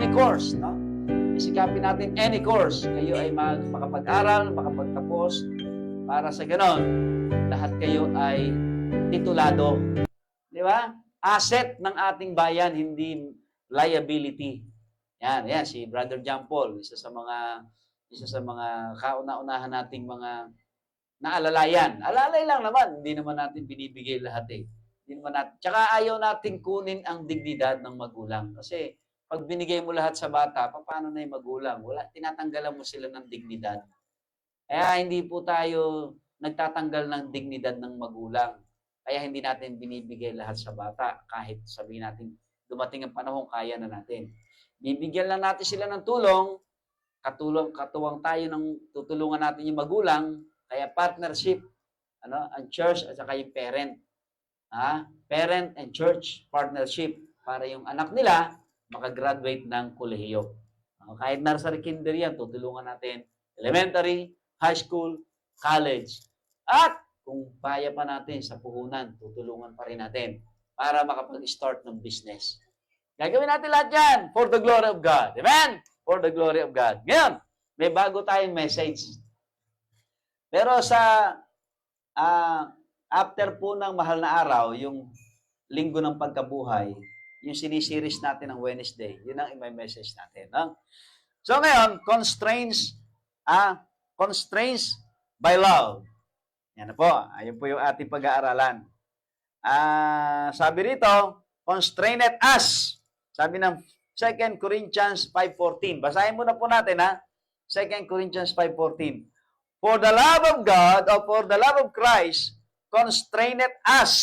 any course, no? Isikapin natin any course. Kayo ay makapag-aral, makapagtapos, para sa ganon, lahat kayo ay titulado. Di ba? Asset ng ating bayan, hindi liability. Yan, si Brother John Paul, isa sa mga kauna-unahan nating mga naalalayan. Alalay lang naman, hindi naman natin binibigay lahat eh. Hindi naman natin, tsaka ayaw natin kunin ang dignidad ng magulang. Kasi pag binigay mo lahat sa bata, paano na yung magulang? Wala, tinatanggalan mo sila ng dignidad. Kaya hindi po tayo nagtatanggal ng dignidad ng magulang. Kaya hindi natin binibigay lahat sa bata. Kahit sabihin natin, dumating ang panahon, kaya na natin. Bibigyan lang natin sila ng tulong, katuwang tayo ng tutulungan natin yung magulang, kaya partnership, ang church at saka yung parent. Parent and church partnership para yung anak nila makagraduate ng kolehiyo. Kahit nursery, kinder yan, tutulungan natin. Elementary, high school, college. At kung kaya pa natin sa puhunan, tutulungan pa rin natin para makapag-start ng business. Gagawin natin lahat yan for the glory of God. Amen? For the glory of God. Ngayon, may bago tayong message. Pero sa after po ng mahal na araw, yung linggo ng pagkabuhay, yung sinisiris natin ng Wednesday, yun ang i-message natin. No? So ngayon, constraints by love. Yan na po. Ayun po yung ating pag-aaralan. Sabi rito, constrained us. Sabi ng 2 Corinthians 5:14. Basahin muna po natin 2 Corinthians 5:14. For the love of God or for the love of Christ constrained us,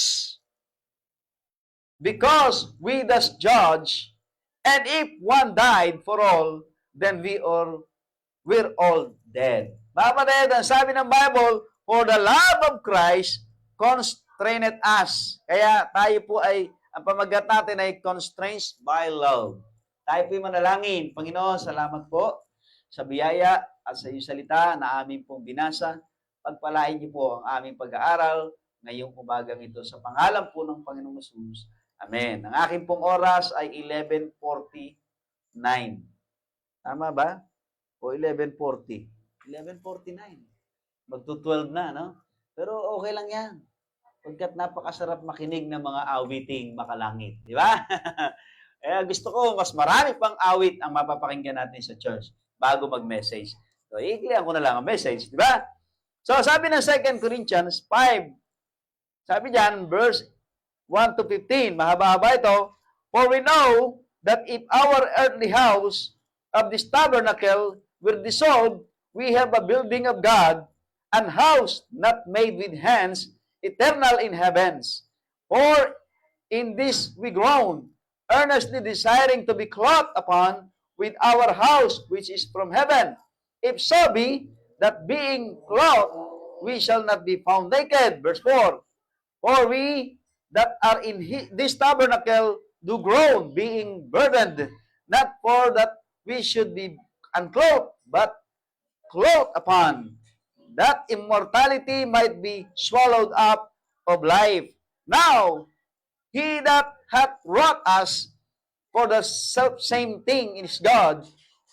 because we thus judge, and if one died for all, then we're all dead. Mga kapatid, ang sabi ng Bible, for the love of Christ constrained us. Kaya tayo po ang pamagat natin ay constraints by love. Tayo po manalangin. Panginoon, salamat po sa biyaya at sa iyong salita na aming pong binasa. Pagpalain niyo po ang aming pag-aaral ngayong umagang ito sa pangalan po ng Panginoong Jesus. Amen. Ang aking pong oras ay 11:49. Tama ba? O 11:40? 11:49. Magto-12 na, no? Pero okay lang yan. Pagkat napakasarap makinig ng mga awiting makalangit. Di ba? Gusto ko, mas marami pang awit ang mapapakinggan natin sa church bago mag-message. So, i-clear ko na lang ang message. Di ba? So, sabi ng 2 Corinthians 5, sabi dyan, verse 1 to 15, mahaba-haba ito, for we know that if our earthly house of this tabernacle were dissolved, we have a building of God, an house not made with hands, eternal in heavens. For in this we groan, earnestly desiring to be clothed upon with our house which is from heaven. If so be, that being clothed, we shall not be found naked. Verse 4, for we that are in this tabernacle do groan, being burdened, not for that we should be unclothed, but clothed upon, that immortality might be swallowed up of life. Now, he that hath wrought us for the self-same thing is God,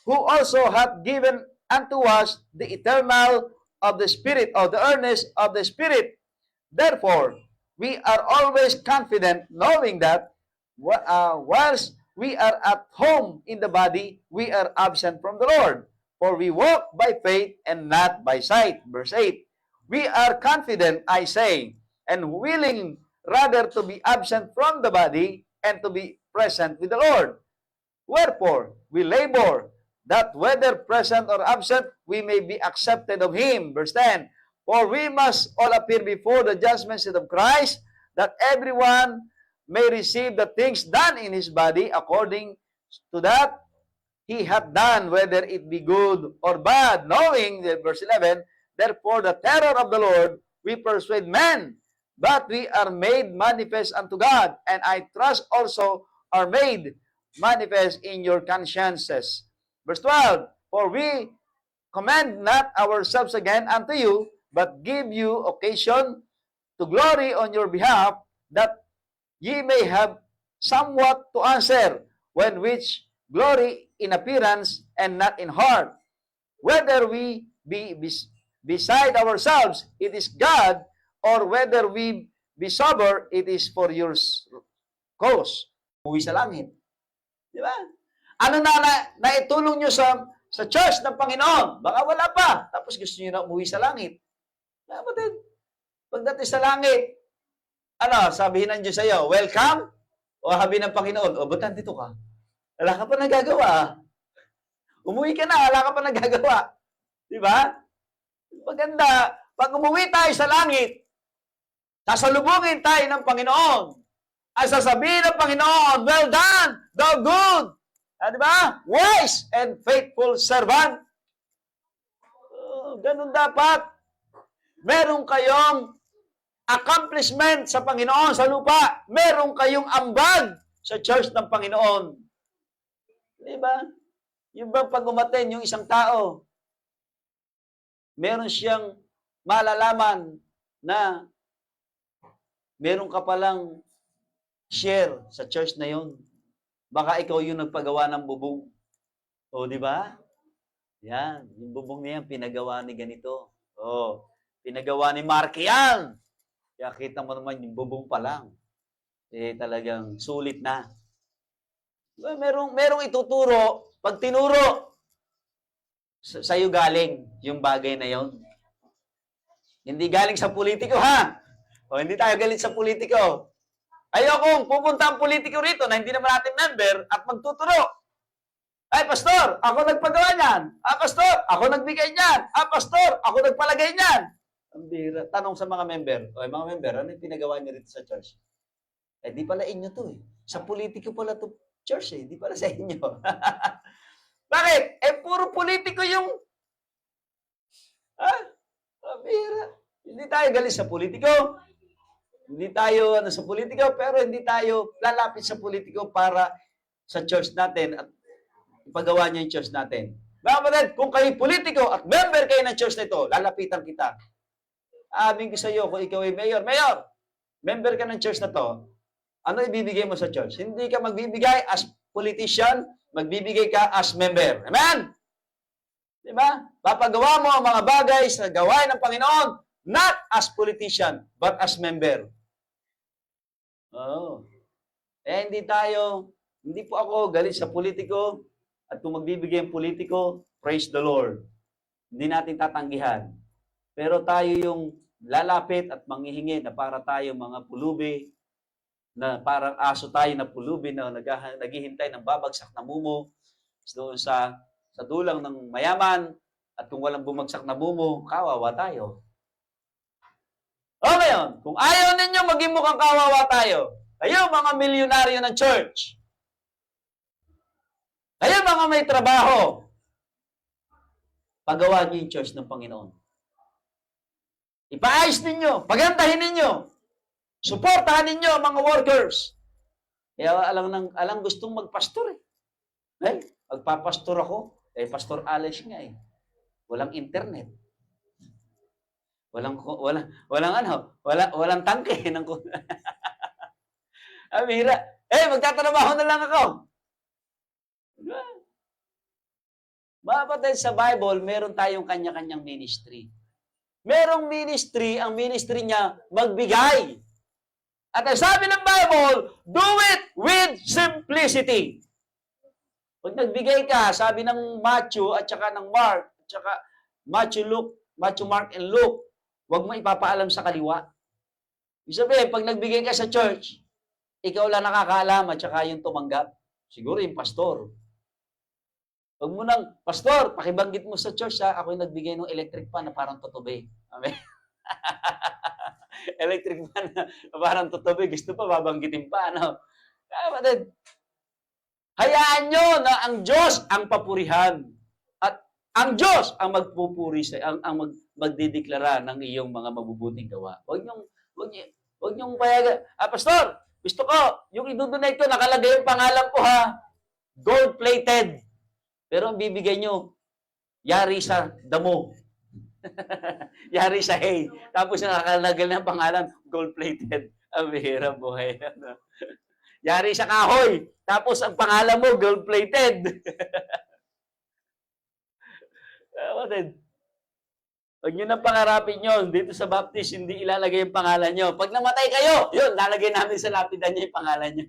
who also hath given unto us the eternal of the Spirit, or the earnest of the Spirit. Therefore, we are always confident, knowing that whilst we are at home in the body, we are absent from the Lord. For we walk by faith and not by sight. Verse 8, we are confident, I say, and willing rather to be absent from the body and to be present with the Lord. Wherefore, we labor, that whether present or absent, we may be accepted of Him. Verse 10, for we must all appear before the judgment seat of Christ, that everyone may receive the things done in his body according to that he hath done, whether it be good or bad, knowing, verse 11, therefore the terror of the Lord we persuade men, but we are made manifest unto God, and I trust also are made manifest in your consciences. Verse 12, for we commend not ourselves again unto you, but give you occasion to glory on your behalf, that ye may have somewhat to answer, when which glory in appearance and not in heart. Whether we be beside ourselves, it is God, or whether we be sober, it is for your cause. Umuwi sa langit. Di ba? Ano naitulong nyo sa church ng Panginoon? Baka wala pa. Tapos gusto nyo na umuwi sa langit. Kapatid, pagdating sa langit, sabihin ng Diyos sa'yo, welcome? O sabihin ng Panginoon, ba't nandito ka? Wala ka pa nagagawa. Umuwi ka na, wala ka pa nagagawa. Di ba? Maganda, pag umuwi tayo sa langit, sasalubungin tayo ng Panginoon. At sasabihin ng Panginoon, well done, thou good. Di ba? Wise and faithful servant. Ganun dapat. Meron kayong accomplishment sa Panginoon sa lupa. Meron kayong ambag sa church ng Panginoon. Di ba? Yung bang pag umaten yung isang tao, meron siyang malalaman na meron ka palang share sa church na yun. Baka ikaw yung nagpagawa ng bubong. O, di ba? Yan. Yung bubong niya, pinagawa ni ganito. O, pinagawa ni Marky yan. Kaya kita mo naman yung bubong pa lang. Talagang sulit na. Merong ituturo. Pag tinuro, sa'yo galing yung bagay na yon. Hindi galing sa politiko, ha? O, hindi tayo galit sa politiko. Ayokong pupunta ang politiko rito na hindi naman natin member at magtuturo. Ay, pastor, ako nagpagawa niyan. Pastor, ako nagbigay niyan. Pastor, ako nagpalagay niyan. Ang bira. Tanong sa mga member. O, mga member, ano yung pinagawa niyo rito sa church? Di pala inyo to eh. Sa politiko pala to church eh. Di pala sa inyo. Bakit? Puro politiko yung... Ang bira. Hindi tayo galit sa politiko. Hindi tayo sa politiko, pero hindi tayo lalapit sa politiko para sa church natin at ipagawa niya yung church natin. Mga kapatid, kung kayo politiko at member kayo ng church na ito, lalapitan kita. Amin ko sa iyo, kung ikaw ay mayor, member ka ng church na to, ano ibibigay mo sa church? Hindi ka magbibigay as politician, magbibigay ka as member. Amen? Diba? Papagawa mo ang mga bagay sa gawain ng Panginoon, not as politician, but as member. Hindi po ako galit sa politiko, at kung magbibigay ang politiko, praise the Lord. Hindi natin tatanggihan. Pero tayo yung lalapit at manghihingi na para tayo mga pulubi, na parang aso tayo na pulubi na naghihintay ng babagsak na mumo doon sa dulang ng mayaman, at kung walang bumagsak na mumo, kawawa tayo. O ngayon, kung ayaw ninyo maging mukhang kawawa tayo, kayo mga milyonaryo ng church, kayo mga may trabaho, pagawa niyo yung church ng Panginoon. Ipaayos ninyo, pagandahin ninyo, suportahan ninyo ang mga workers. Kaya alang gustong magpastor eh. Magpapastor ako. Pastor Alex nga eh. Walang internet. Walang tangke ng Amira. Magtatrabaho na lang ako. Mga kapatid, sa Bible, meron tayong kanya-kanyang ministry. Merong ministry, ang ministry niya, magbigay. At ang sabi ng Bible, do it with simplicity. Pag nagbigay ka, sabi ng Matthew at saka ng Mark, at saka Matthew, Mark, and Luke, huwag mo ipapaalam sa kaliwa. Ibig sabihin, pag nagbigay ka sa church, ikaw lang nakakaalam at saka yung tumanggap. Siguro yung pastor. Huwag mo nang, pastor, pakibanggit mo sa church ha, ako yung nagbigay ng electric fan na parang tutubi. Amen? Electric fan na parang tutubi, gusto pa babanggitin pa, ano? Kapatid, hayaan nyo na ang Diyos ang papurihan. At ang Diyos ang magpupuri sa ang magdideklara ng iyong mga mabubuting gawa. Huwag niyong payagan. Pastor, gusto ko, yung idudunay ko, nakalagay yung pangalan ko ha. Gold-plated. Pero ang bibigay nyo, yari sa damo. Yari sa hay. Tapos nakalagay ng pangalan, gold-plated. Ang bihirang buhay. Yari sa kahoy. Tapos ang pangalan mo, gold-plated. Kapatid, huwag nyo nang pangarapin yun. Dito sa Baptist, hindi ilalagay yung pangalan nyo. Pag namatay kayo, yun, lalagay namin sa lapida nyo yung pangalan nyo.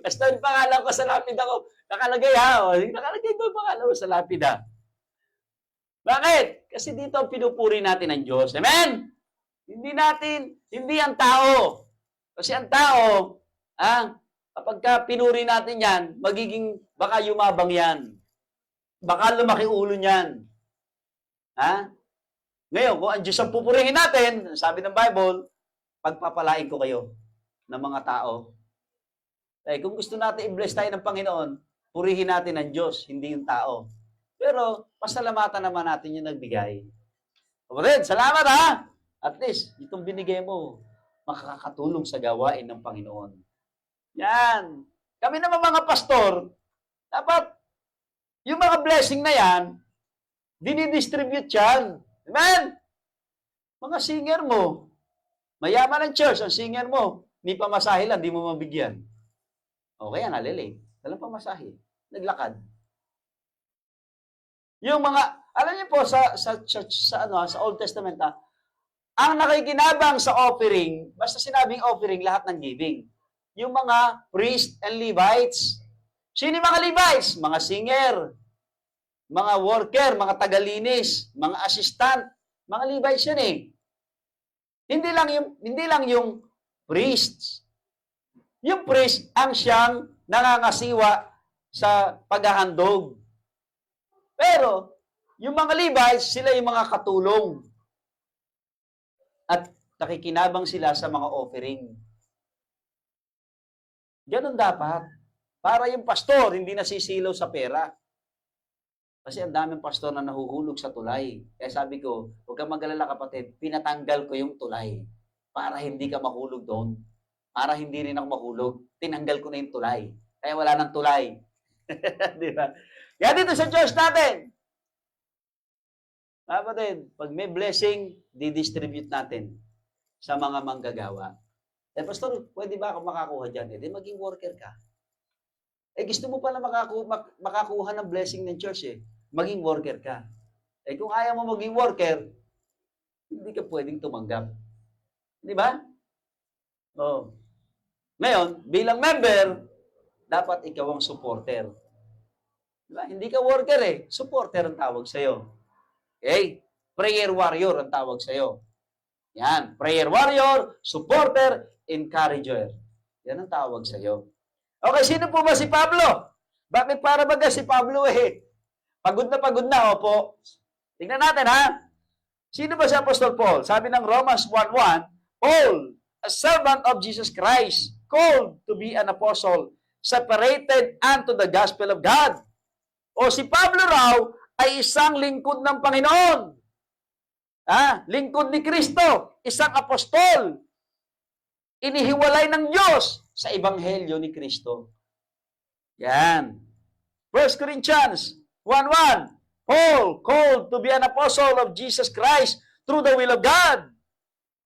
Basta yung pangalan ko sa lapida ko, nakalagay ha. O, nakalagay ko yung pangalan ko sa lapida. Bakit? Kasi dito pinupuri natin ang Diyos. Amen? Hindi ang tao. Kasi ang tao, kapag ka pinuri natin yan, magiging, baka yumabang yan. Baka lumaki ulo niyan. Ha? Ngayon, kung ang Diyos ang pupurihin natin, sabi ng Bible, pagpapalain ko kayo ng mga tao. Kung gusto natin i-bless tayo ng Panginoon, purihin natin ang Diyos, hindi yung tao. Pero, pasalamatan naman natin yung nagbigay. Kapatid, salamat ha! At least, itong binigay mo, makakatulong sa gawain ng Panginoon. Yan. Kami naman mga pastor, dapat, yung mga blessing na yan, dinidistribute yan. Amen? Mga singer mo, mayaman ang church, ang singer mo, ni pamasahe lang, di mo mabigyan. Okay, yan, alilay. Walang pamasahe. Naglakad. Yung mga, alam niyo po, sa Old Testament, ang nakikinabang sa offering, basta sinabing offering, lahat ng giving. Yung mga priests and Levites. Sino yung mga Levites? Mga singer, mga worker, mga tagalinis, mga assistant, mga Levites yan eh. Hindi lang yung priests. Yung priest ang siyang nangangasiwa sa paghahandog. Pero, yung mga Levites, sila yung mga katulong. At nakikinabang sila sa mga offering. Ganon dapat. Para yung pastor, hindi nasisilaw sa pera. Kasi ang daming pastor na nahuhulog sa tulay. Kaya sabi ko, huwag kang mag-alala kapatid, pinatanggal ko yung tulay. Para hindi ka mahulog doon. Para hindi rin ako mahulog. Tinanggal ko na yung tulay. Kaya wala nang tulay. Di ba? Kaya dito sa church natin, kapatid, pag may blessing, didistribute natin sa mga manggagawa. Pastor, pwede ba ako makakuha dyan? Di maging worker ka. Gusto mo pala makakuha ng blessing ng church maging worker ka. Kung ayaw mo maging worker, hindi ka pwedeng tumanggap. Di ba? Oh. Ngayon, bilang member, dapat ikaw ang supporter. Diba? Hindi ka worker supporter ang tawag sa'yo. Okay? Prayer warrior ang tawag sa'yo. Yan. Prayer warrior, supporter, encourager. Yan ang tawag sa'yo. Okay, sino po ba si Pablo? Bakit para baga si Pablo pagod na, opo. Tingnan natin ha. Sino ba si Apostle Paul? Sabi ng Romans 1:1, Paul, a servant of Jesus Christ, called to be an apostle, separated unto the gospel of God. O si Pablo raw ay isang lingkod ng Panginoon. Lingkod ni Kristo, isang apostol. Inihiwalay ng Diyos sa ebanghelyo ni Kristo. Yan. 1 Corinthians 1:1, Paul, called to be an apostle of Jesus Christ through the will of God.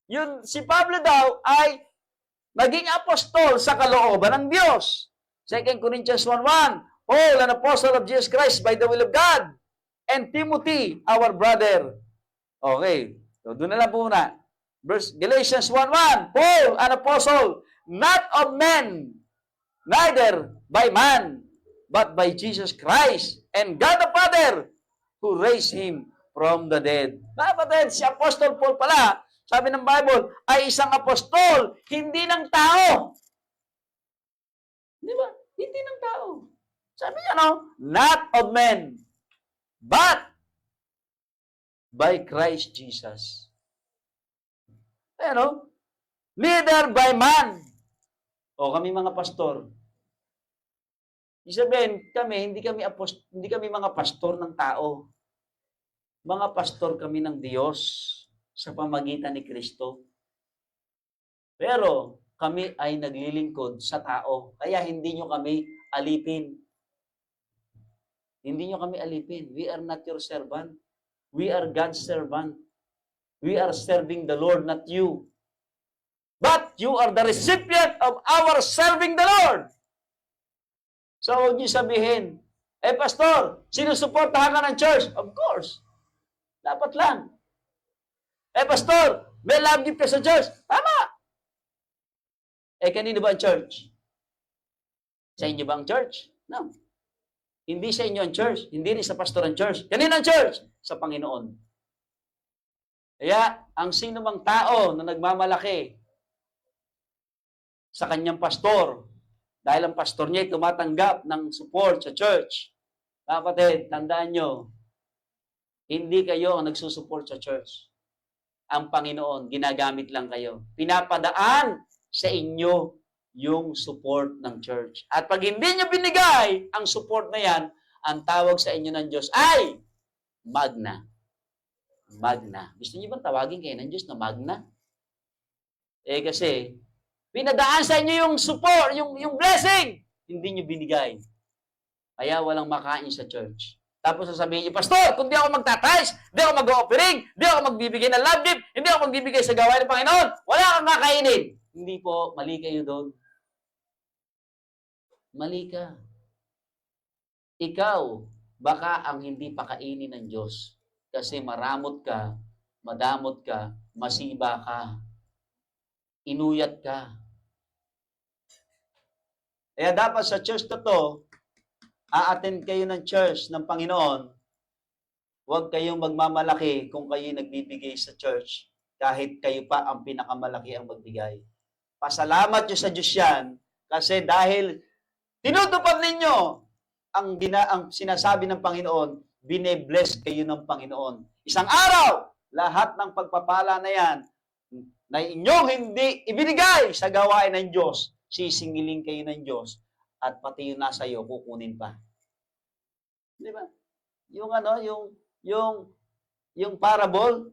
Yun, si Pablo daw ay naging apostol sa kalooban ng Diyos. 2 Corinthians 1:1, Paul, an apostle of Jesus Christ by the will of God. And Timothy, our brother. Okay. So, doon na lang po muna. Galatians 1:1, Paul, an apostle, not of men, neither by man, but by Jesus Christ and God the Father, who raised Him from the dead. Kapatid, si Apostol Paul pala, sabi ng Bible, ay isang apostol, hindi ng tao. Di ba? Hindi ng tao. Sabi niya, not of men, but by Christ Jesus. Pero, neither by man. O kami mga pastor. Isabihin, hindi kami mga pastor ng tao. Mga pastor kami ng Diyos sa pamagitan ni Kristo. Pero, kami ay naglilingkod sa tao. Kaya hindi nyo kami alipin. Hindi nyo kami alipin. We are not your servant. We are God's servant. We are serving the Lord, not you. But, but you are the recipient of our serving the Lord. So, huwag niyo sabihin, pastor, sinusuportahan ka ng church? Of course. Dapat lang. Pastor, may love gift ka sa church? Tama. Kanino ba ang church? Sa inyo ba ang church? No. Hindi sa inyo ang church. Hindi rin sa pastor ang church. Kanino ang church? Sa Panginoon. Kaya, ang sino mang tao na nagmamalaki sa kanyang pastor, dahil ang pastor niya ay tumatanggap ng support sa church, kapatid, tandaan nyo, hindi kayo ang nagsusupport sa church. Ang Panginoon, ginagamit lang kayo. Pinapadaan sa inyo yung support ng church. At pag hindi nyo binigay ang support na yan, ang tawag sa inyo ng Diyos ay magna. Magna. Gusto niyo bang tawagin kayo ng Diyos na magna? Kasi, pinadaan sa inyo yung support, yung blessing. Hindi nyo binigay. Kaya walang makain sa church. Tapos sasabihin niyo, Pastor, kung di ako magtatize, di ako mag-offering, di ako magbibigay ng love gift, hindi ako magbibigay sa gawain ng Panginoon, wala kang kakainin. Hindi po, mali kayo doon. Mali ka. Ikaw, baka ang hindi pakainin ng Diyos. Kasi maramot ka, madamot ka, masiba ka, inuyat ka. Kaya dapat sa church na to, a-attend kayo ng church ng Panginoon, huwag kayong magmamalaki kung kayo nagbibigay sa church, kahit kayo pa ang pinakamalaki ang magbigay. Pasalamat nyo sa Diyos yan, kasi dahil tinutupad ninyo ang sinasabi ng Panginoon, bine-bless kayo ng Panginoon. Isang araw, lahat ng pagpapala na yan, na inyong hindi ibinigay sa gawain ng Diyos, sisingiling kayo ng Diyos, at pati yung nasa iyo, kukunin pa. Di ba? Yung parable,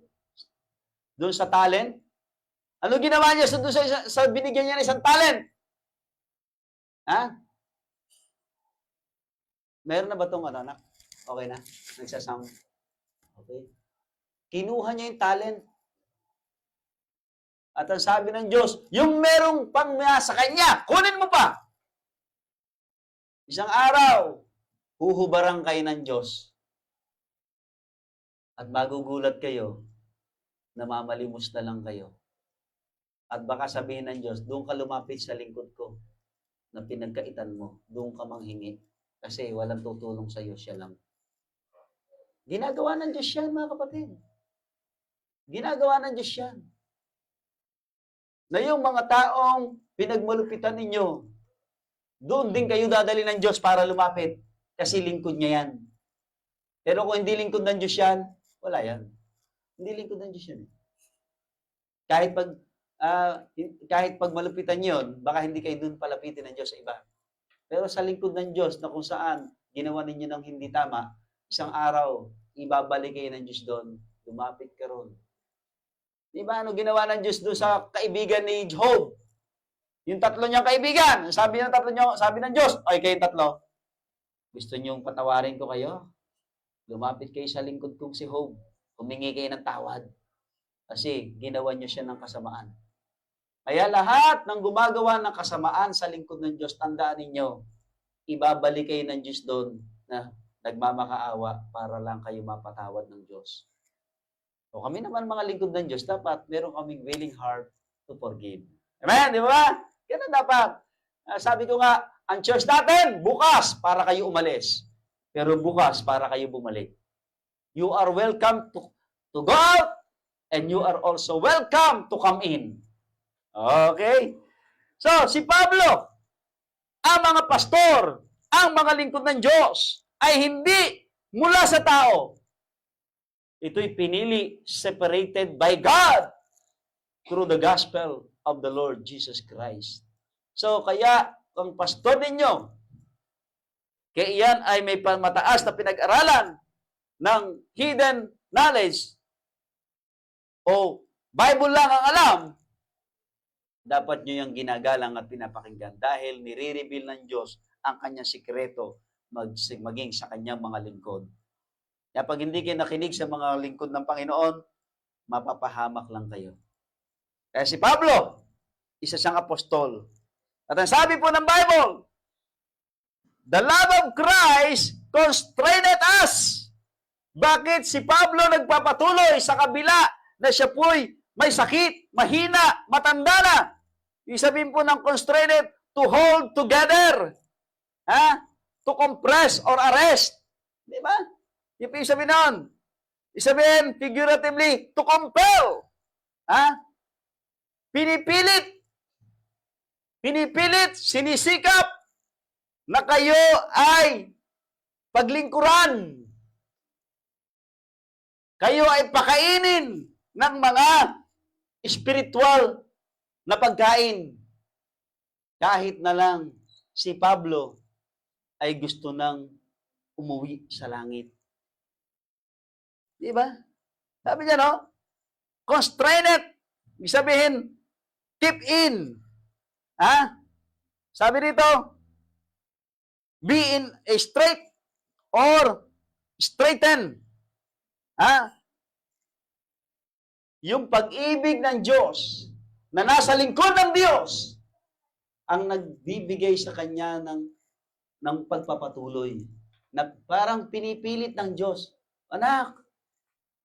doon sa talent, ano ginawa niya doon sa binigyan niya ng isang talent? Ha? Meron na ba itong anak? Okay na? Nagsasound? Okay. Kinuha niya yung talent. At ang sabi ng Diyos, yung merong pangmaya sa kanya, kunin mo pa. Isang araw, huhubarang kayo ng Diyos. At magugulat kayo, namamalimos na lang kayo. At baka sabihin ng Diyos, doon ka lumapit sa lingkod ko na pinagkaitan mo, doon ka manghingi. Kasi walang tutulong sa iyo, siya lang. Ginagawa ng Diyos yan, mga kapatid. Ginagawa ng Diyos yan. Na yung mga taong pinagmalupitan ninyo, doon din kayo dadali ng Diyos para lumapit. Kasi lingkod niya yan. Pero kung hindi lingkod ng Diyos yan, wala yan. Hindi lingkod ng Diyos yan. Kahit pag malupitan yun, baka hindi kayo doon palapitin ng Diyos sa iba. Pero sa lingkod ng Diyos na kung saan ginawa ninyo ng hindi tama, isang araw, ibabalik kayo ng Diyos doon. Lumapit ka ron. Di ba ano ginawa ng Diyos doon sa kaibigan ni Job? Yung tatlo niyang kaibigan, sabi ng Diyos, ay kayong tatlo, gusto niyong patawarin ko kayo? Lumapit kayo sa lingkod kong si Job. Humingi kayo ng tawad. Kasi ginawa niyo siya ng kasamaan. Kaya lahat ng gumagawa ng kasamaan sa lingkod ng Diyos, tandaan ninyo, ibabalik kayo ng Diyos doon na nagmamakaawa para lang kayo mapatawad ng Diyos. O kami naman mga lingkod ng Diyos, dapat meron kaming willing heart to forgive. Amen? Di ba? Ganun dapat. Sabi ko nga, ang church natin, bukas para kayo umalis. Pero bukas para kayo bumalik. You are welcome to go out and you are also welcome to come in. Okay? So, si Pablo, ang mga pastor, ang mga lingkod ng Diyos, ay hindi mula sa tao. Ito'y pinili, separated by God through the gospel of the Lord Jesus Christ. So, kaya, ang pastor ninyo, kaya iyan ay may mataas na pinag-aralan ng hidden knowledge o Bible lang ang alam, dapat nyo yung ginagalang at pinapakinggan dahil nire-reveal ng Diyos ang kanyang sikreto maging sa kanyang mga lingkod. Kaya pag hindi kayo nakinig sa mga lingkod ng Panginoon, mapapahamak lang kayo. Kaya si Pablo, Isa siyang apostol. At ang sabi po ng Bible, the love of Christ constrained us. Bakit si Pablo nagpapatuloy sa kabila na siya po'y may sakit, mahina, matanda na? Ibig sabihin po ng constrained, to hold together. To compress or arrest. Di ba? Yung ibig sabihin nun. Ibig sabihin, figuratively, to compel. Pinipilit, sinisikap na kayo ay paglingkuran. Kayo ay pakainin ng mga spiritual na pagkain. Kahit na lang si Pablo ay gusto nang umuwi sa langit. Di ba? Sabi niya, no? Constrained. Ibig sabihin, keep in. Sabi dito, be in a straight or straighten. Yung pag-ibig ng Diyos na nasa lingkod ng Diyos ang nagbibigay sa kanya ng pagpapatuloy. Na parang pinipilit ng Diyos, anak,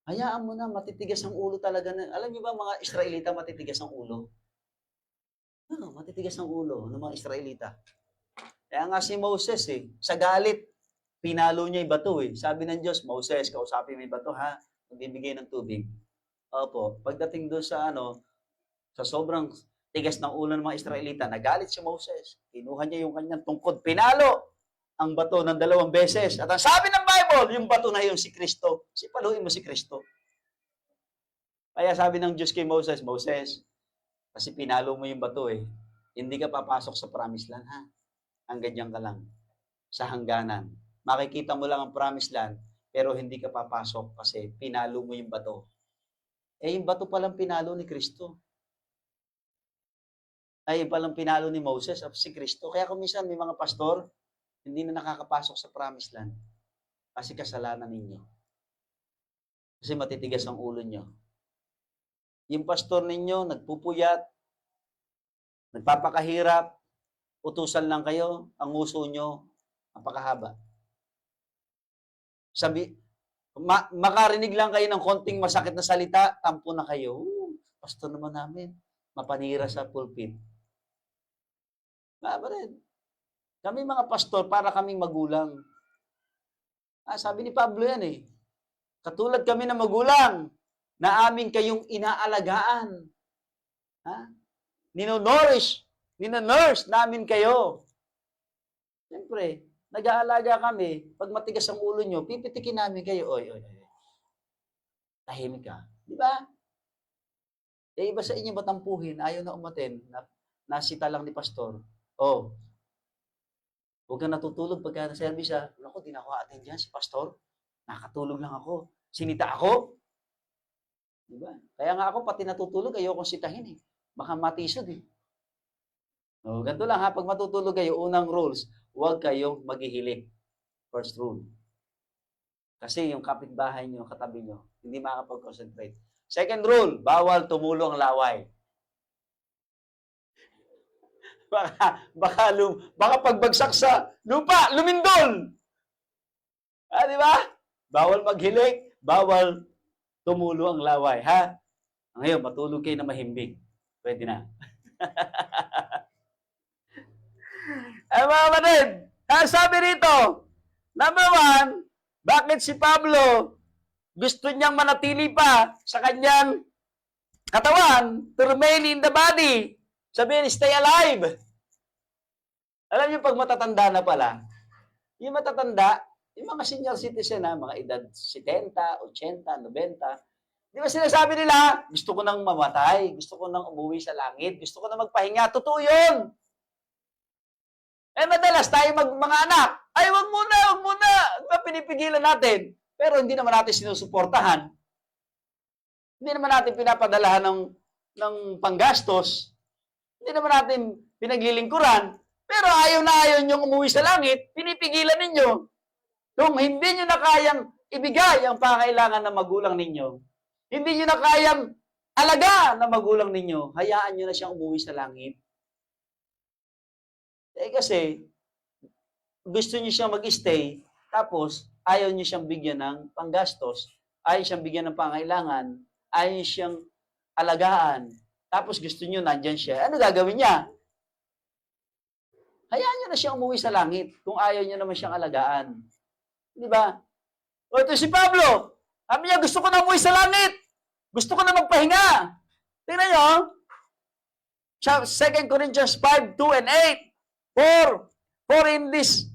hayaan mo na, matitigas ang ulo talaga. Alam niyo ba mga Israelita matitigas ang ulo? Matitigas ang ulo ng mga Israelita. Kaya nga si Moses sa galit, pinalo niya yung bato Sabi ng Diyos, Moses, kausapin mo yung bato magbibigay ng tubig. Opo, pagdating doon sa sa sobrang tigas ng ulo ng mga Israelita, nagalit si Moses. Kinuha niya yung kanyang tungkod, pinalo ang bato ng 2 beses. At ang sabi ng Bible, yung bato na yun si Kristo. Sipaluin mo si Kristo. Kaya sabi ng Diyos kay Moses, Moses, kasi pinalo mo yung bato hindi ka papasok sa promised land Hanggang dyan ka lang. Sa hangganan. Makikita mo lang ang promised land, pero hindi ka papasok kasi pinalo mo yung bato. Yung bato palang pinalo ni Kristo. Yung palang pinalo ni Moses at si Kristo. Kaya kung minsan may mga pastor, hindi na nakakapasok sa promised land. Kasi kasalanan ninyo. Kasi matitigas ang ulo nyo. Yung pastor ninyo, nagpupuyat, nagpapakahirap, utusan lang kayo, ang uso nyo, napakahaba. Makarinig lang kayo ng konting masakit na salita, tampo na kayo. Pastor naman namin, mapanira sa pulpit. Rin. Kami mga pastor, para kaming magulang. Sabi ni Pablo yan Katulad kami ng magulang, na amin kayong inaalagaan. Ninonurse namin kayo. Siyempre, nag-aalaga kami. Pag matigas ang ulo nyo, pipitikin namin kayo. Oy. Tahimik ka. Di ba? Iba sa inyo batampuhin, ayaw na umaten, nasita lang ni pastor. Huwag ka natutulog pagka na-service Naku, di na ako attend dyan, si pastor. Nakatulog lang ako. Sinita ako. Diba? Kaya nga ako, pati natutulog, ayokong sitahin Baka matisod ganito lang pag matutulog kayo, unang rules, huwag kayong maghihilik. First rule. Kasi yung kapitbahay nyo, katabi nyo, hindi makakapag-concentrate. Second rule, bawal tumulong laway. Baka pagbagsak sa lupa, lumindol! Di ba? Bawal maghilik, bawal tumulo ang laway, Ngayon, matulog kayo na mahimbing. Pwede na. Mga kapatid, sabi rito, number 1, bakit si Pablo gusto niyang manatili pa sa kanyang katawan to remain in the body? Sabihin, stay alive. Alam niyo, pag matatanda na pala, yung matatanda, yung mga senior citizen mga edad 70, 80, 90, di ba sinasabi nila, gusto ko nang mamatay, gusto ko nang umuwi sa langit, gusto ko nang magpahinga. Totoo yun. Madalas tayo mga anak, wag muna, pinipigilan natin. Pero hindi naman natin sinusuportahan. Hindi naman natin pinapadalahan ng panggastos. Hindi naman natin pinaglilingkuran. Pero ayaw na ayaw niyong umuwi sa langit, pinipigilan ninyo. Kung hindi nyo na kayang ibigay ang pangailangan ng magulang ninyo, hindi nyo na kayang alaga na magulang ninyo, hayaan nyo na siyang umuwi sa langit. Kasi, gusto niyo siyang mag-stay, tapos ayaw niyo siyang bigyan ng panggastos, ayaw siyang bigyan ng pangailangan, ayaw niyo siyang alagaan, tapos gusto niyo nandyan siya. Ano gagawin niya? Hayaan niyo na siyang umuwi sa langit kung ayaw niyo naman siyang alagaan. Di ba? O ito si Pablo, sabi niya, gusto ko na umuwi sa langit. Gusto ko na magpahinga. Tingnan niyo, 2 Corinthians 5, 2 and 8. For in this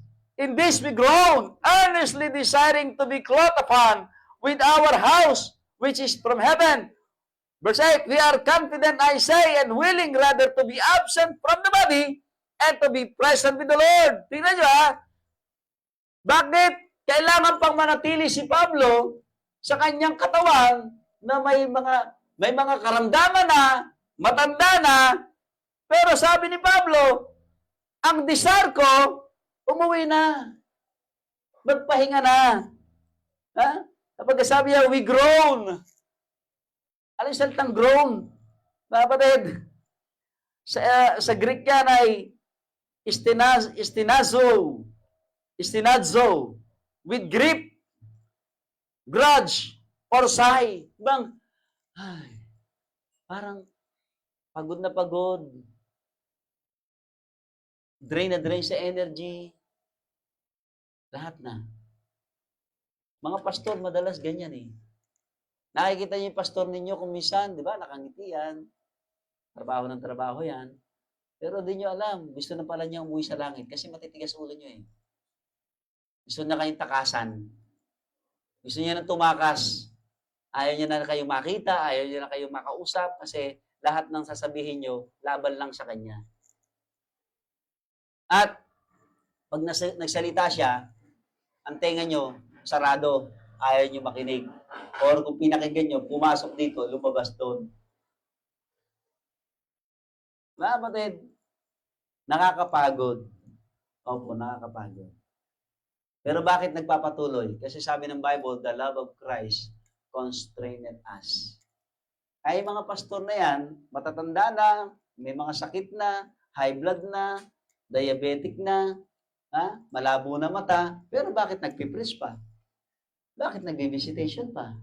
we groan, earnestly desiring to be clothed upon with our house, which is from heaven. Verse 8, we are confident, I say, and willing rather to be absent from the body and to be present with the Lord. Tingnan nyo bakit kailangan pang manatili si Pablo sa kanyang katawan na may mga karamdaman na, matanda na, pero sabi ni Pablo, ang desire ko, umuwi na. Magpahinga na. Ha? Kapag sabi niya, we groan. Ano yung salitang groan? Mga kapatid, sa Greek yan ay istinazo, with grief, grudge, or sigh. Bang, parang pagod na pagod. Drain na drain sa energy. Lahat na. Mga pastor, madalas ganyan eh. Nakikita niyo yung pastor ninyo kung minsan, di ba, nakangiti yan. Trabaho ng trabaho yan. Pero di nyo alam, gusto na pala niya umuwi sa langit kasi matitigas ulo nyo eh. Gusto na kayong takasan. Gusto niya na tumakas. Ayaw niya na kayong makita, ayaw niya na kayong makausap kasi lahat ng sasabihin nyo, laban lang sa kanya. At pag nagsalita siya, ang tenga nyo, sarado, ayaw nyo makinig. Or kung pinakinggan nyo, pumasok dito, lumabas doon. Mga kapatid, nakakapagod. Opo, nakakapagod. Pero bakit nagpapatuloy? Kasi sabi ng Bible, the love of Christ constrained us. Ay mga pastor na yan, matatanda na, may mga sakit na, high blood na, diabetic na, malabo na mata, pero bakit nagpipreach pa? Bakit nagbi-visitation pa?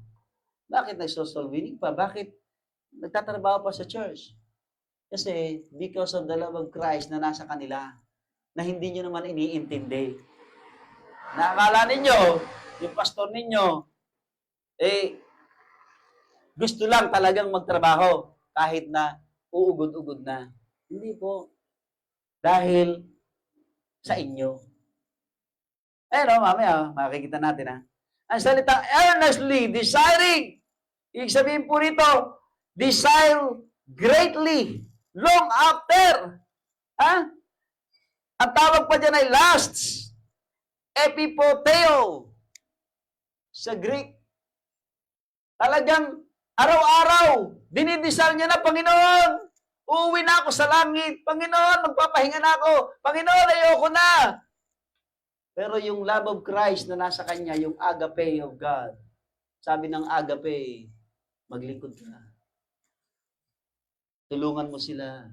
Bakit nag-social winning pa? Bakit nagtatrabaho pa sa church? Kasi because of the love of Christ na nasa kanila, na hindi nyo naman iniintindi. Nakakala ninyo, yung pastor ninyo, gusto lang talagang magtrabaho kahit na uugod-ugod na. Hindi po. Dahil sa inyo. Mamaya, makikita natin Ang salitang earnestly, desiring. Ibig sabihin po nito, desire greatly, long after. Ang tawag pa dyan ay lusts, epipoteo. Sa Greek, talagang araw-araw, dinidesal niya na, Panginoon, uuwi na ako sa langit. Panginoon, magpapahinga na ako. Panginoon, ayoko na. Pero yung love of Christ na nasa kanya, yung agape of God, sabi ng agape, maglingkod ka. Tulungan mo sila.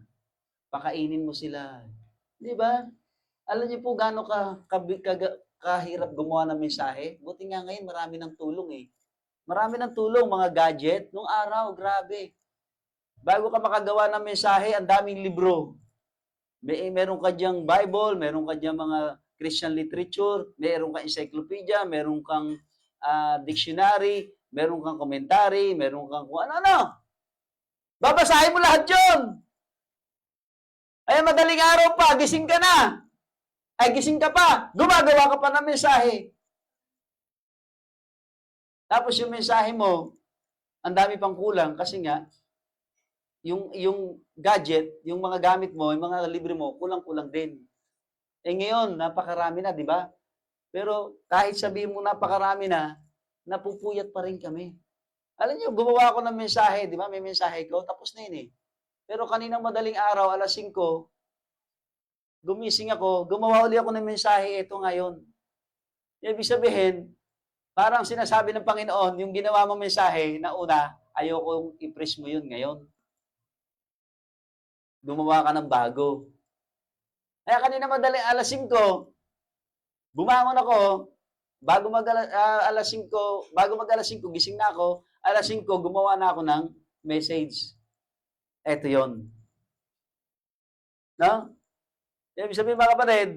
Pakainin mo sila. Di ba? Alam niyo po gaano kahirap gumawa ng mensahe? Buti nga ngayon, marami ng tulong eh. Marami ng tulong, mga gadget. Nung araw, grabe. Bago ka makagawa ng mensahe, ang daming libro. Meron ka diyang Bible, meron ka diyang mga Christian literature, meron kang encyclopedia, meron kang dictionary, meron kang commentary, meron kang kung ano-ano. Babasahin mo lahat yun. Ay, madaling araw pa, gising ka na. Ay, gising ka pa, gumagawa ka pa ng mensahe. Tapos yung mensahe mo, ang dami pang kulang kasi nga, yung gadget, yung mga gamit mo, yung mga libre mo, kulang-kulang din. Ngayon, napakarami na, di ba? Pero kahit sabihin mo napakarami na, napupuyat pa rin kami. Alam niyo, gumawa ako ng mensahe, di ba? May mensahe ko, tapos na yun eh. Pero kaninang madaling araw, alas 5, gumising ako, gumawa uli ako ng mensahe, ito ngayon. Ibig sabihin, parang sinasabi ng Panginoon, yung ginawa mong mensahe na una, ayokong i-preach mo yun ngayon. Gumawa ka ng bago. Kaya kanina madaling alas 5, bumangon ako, bago alas 5, bago mag alas 5, gising na ako, alas 5, gumawa na ako ng message. Ito yon. No? Ibig sabihin mga kapatid,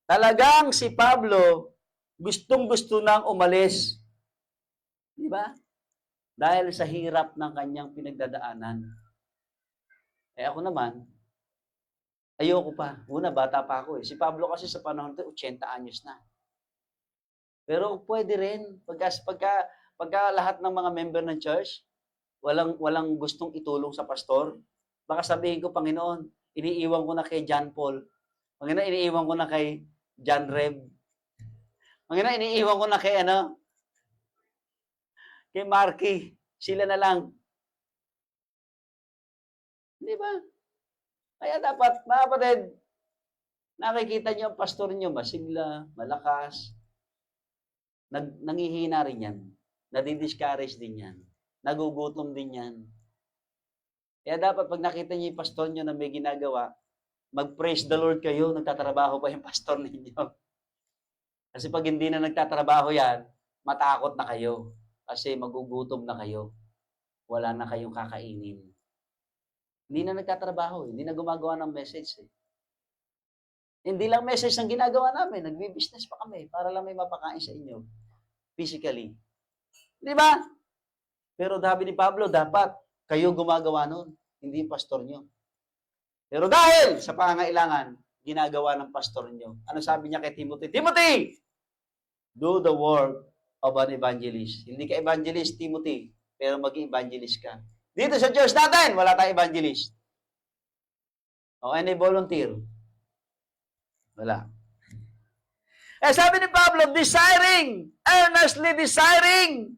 talagang si Pablo, gustong-gusto nang umalis. Di ba? Dahil sa hirap ng kanyang pinagdadaanan. Ako naman, ayoko pa. Una, bata pa ako eh. Si Pablo kasi sa panahon ito, 80 anyos na. Pero pwede rin. Pagka lahat ng mga member ng church, walang gustong itulong sa pastor, baka sabihin ko, Panginoon, iniiwan ko na kay John Paul. Panginoon, iniiwan ko na kay John Reb. Panginoon, iniiwan ko na kay kay Marky. Sila na lang. Di ba? Kaya dapat, mga kapatid, nakikita niyo ang pastor niyo, masigla, malakas, nangihina rin yan. Nadi-discourage din yan. Nagugutom din yan. Kaya dapat pag nakita niyo yung pastor niyo na may ginagawa, mag-praise the Lord kayo, nagtatrabaho pa yung pastor ninyo. Kasi pag hindi na nagtatrabaho yan, matakot na kayo. Kasi magugutom na kayo. Wala na kayong kakainin. Hindi na nagtatrabaho, hindi na gumagawa ng message. Hindi lang message ang ginagawa namin, nagbi-business pa kami para lang may mapakain sa inyo. Physically. Di ba? Pero sabi ni Pablo, dapat kayo gumagawa nun, hindi yung pastor nyo. Pero dahil sa pangangailangan, ginagawa ng pastor nyo. Ano sabi niya kay Timothy? Timothy! Do the work of an evangelist. Hindi ka evangelist, Timothy, pero mag-evangelist ka. Dito sa church natin, wala tayong evangelist. O any volunteer? Wala. Sabi ni Pablo, desiring, earnestly desiring.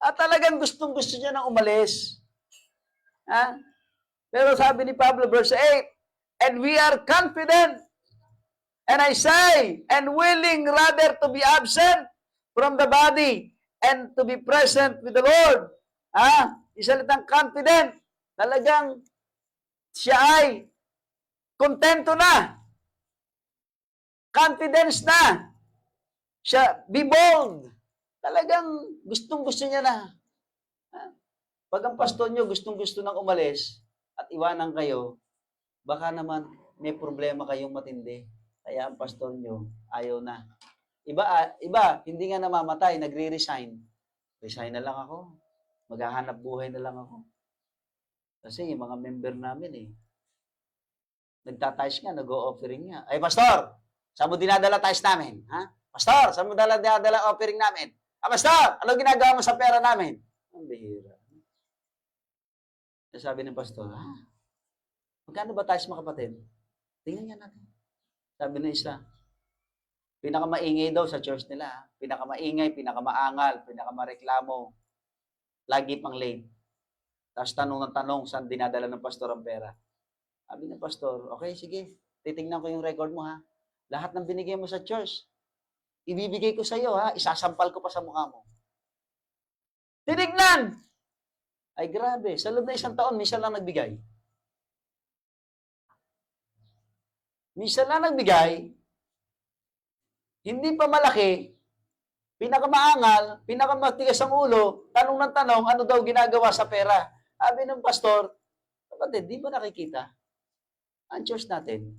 At talagang gustong-gusto niya nang umalis. Pero sabi ni Pablo, verse 8, and we are confident, and I say, and willing rather to be absent from the body and to be present with the Lord. Isalitang confident. Talagang siya ay kontento na. Confidence na. Siya, be bold. Talagang gustong-gusto niya na. Pag ang pastor nyo gustong-gusto nang umalis at iwanan kayo, baka naman may problema kayong matindi. Kaya ang pastor nyo ayaw na. Iba, hindi nga namamatay, nagre-resign. Resign na lang ako. Maghahanap buhay na lang ako. Kasi yung mga member namin nagtatice nga, nag-o-offering nga. Ay, pastor, saan mo dinadala tice namin? Pastor, saan mo dinadala offering namin? Pastor, ano ginagawa mo sa pera namin? Ang bihira. Sabi ng pastor, magkano ba tice mga kapatid? Tingnan nga natin. Sabi ng isa, pinakamaingay daw sa church nila. Pinakamaingay, pinakamaangal, pinakamareklamo. Lagi pang late. Tapos tanong ng tanong, saan dinadala ng pastor ang pera? Sabi ng pastor, okay, sige. Titingnan ko yung record mo Lahat ng binigay mo sa church, ibibigay ko sa iyo Isasampal ko pa sa mukha mo. Tinignan! Ay grabe, sa loob na 1 taon, minsan lang nagbigay. Minsan lang nagbigay, hindi pa malaki, pinakamaangal, pinakamatigas ang ulo, tanong ng tanong, ano daw ginagawa sa pera? Sabi ng pastor, kapatid, di ba nakikita? Ang church natin,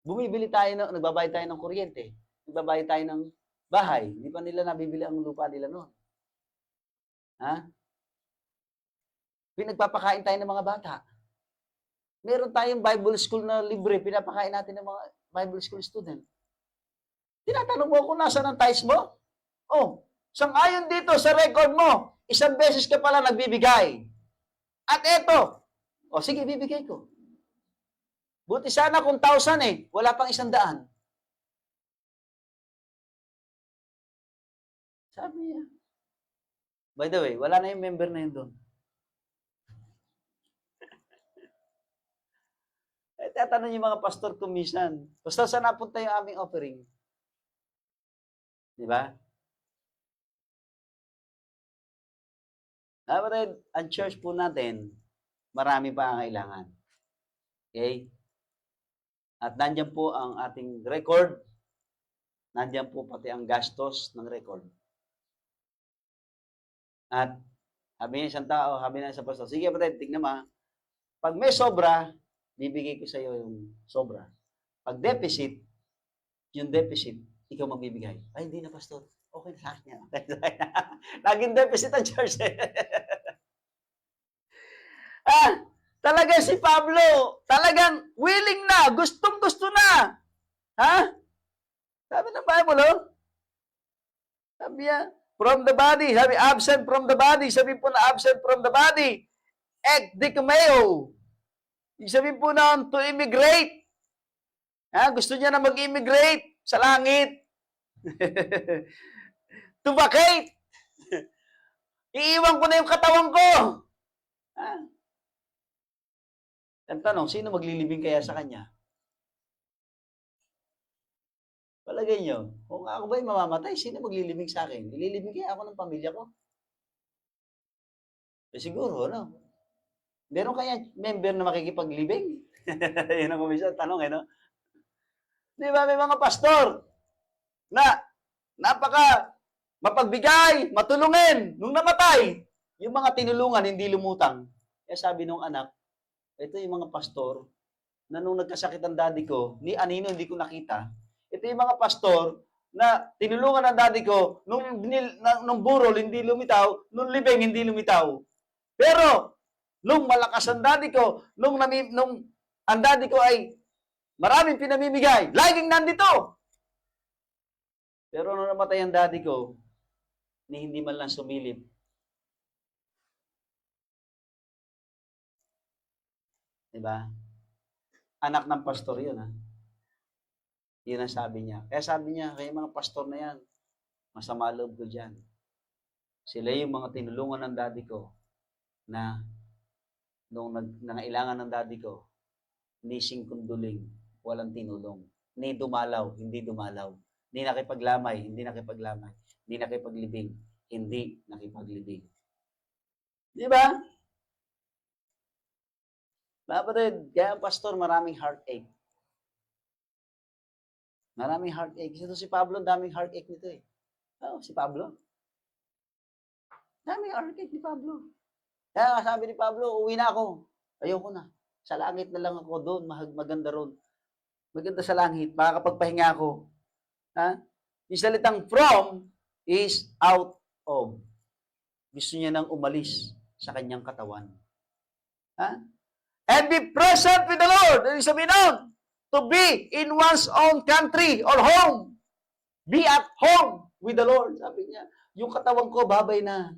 bumibili tayo, nagbabayad tayo ng kuryente, nagbabayad tayo ng bahay, hindi pa nila nabibili ang lupa nila noon. Pinagpapakain tayo ng mga bata. Meron tayong Bible school na libre, pinapakain natin ng mga Bible school student. Tinatanong mo kung nasa ng tithes mo? Sang-ayon dito sa record mo, 1 beses ka pala nagbibigay. At eto, sige, bibigay ko. Buti sana kung 1,000 wala pang 100. Sabi niya. By the way, wala na yung member na yun doon. Tatanong yung mga pastor ko minsan, pastor, saan napunta yung aming offering? Di ba? Kapatid, ang church po natin, marami pa ang kailangan. Okay? At nandiyan po ang ating record. Nandiyan po pati ang gastos ng record. At sabi niya isang tao, sabi na isang pastor, sige kapatid, tignan mo. Pag may sobra, bibigay ko sa iyo yung sobra. Pag deficit, yung deficit, ikaw magbibigay. Ay, hindi na pastor. Okay na sa akin yan. Laging deficit ang church. Talaga si Pablo, talagang willing na, gustong-gusto na. Ha? Sabi ng Bible, oh. Sabi niya, from the body. Sabi, absent from the body. Sabi po na absent from the body. Ekdikmeo. Sabi po na to immigrate. Ha? Gusto niya na mag-immigrate sa langit. To vacate. Iiwan ko na yung katawan ko. Ha? Ang tanong, sino maglilibing kaya sa kanya? Palagay nyo, kung ako ba'y mamamatay, sino maglilibing sa akin? Ililibing kaya ako ng pamilya ko? Eh siguro, no? Meron kaya member na makikipaglibing? Yan ang kumisyon, tanong no? Di ba, may mga pastor na napaka mapagbigay, matulungin, nung namatay, yung mga tinulungan, hindi lumutang. Kaya sabi nung anak, ito yung mga pastor na nung nagkasakit ang daddy ko, ni Anino hindi ko nakita. Ito yung mga pastor na tinulungan ng daddy ko, nung burol hindi lumitaw, nung libing hindi lumitaw. Pero, nung malakas ang daddy ko, nung ang daddy ko ay maraming pinamimigay, laging nandito. Pero nung namatay ang daddy ko, ni hindi man lang sumilip. Diba? Anak ng pastor yun, ha? Yun ang sabi niya. Kaya sabi niya, kaya mga pastor na yan, masama loob ko dyan. Sila yung mga tinulungan ng daddy ko na nung nangailangan ng daddy ko, ni singkunduling, walang tinulong. Ni dumalaw, hindi dumalaw. Ni nakipaglamay, hindi nakipaglamay. Ni nakipaglibing, hindi nakipaglibing. Di ba? Kapatid, kaya ang pastor maraming heartache. Maraming heartache. Ito si Pablo, daming heartache nito eh. Oh, si Pablo. Daming heartache ni Pablo. Kaya sabi ni Pablo, uwi na ako. Ayoko na. Sa langit na lang ako doon. Maganda ron. Maganda sa langit. Makakapagpahinga ako. Ha? Yung salitang from is out of. Gusto niya nang umalis sa kanyang katawan. Ha? And be present with the Lord. Ano sabihin nun? To be in one's own country or home. Be at home with the Lord. Sabi niya, yung katawan ko, babay na.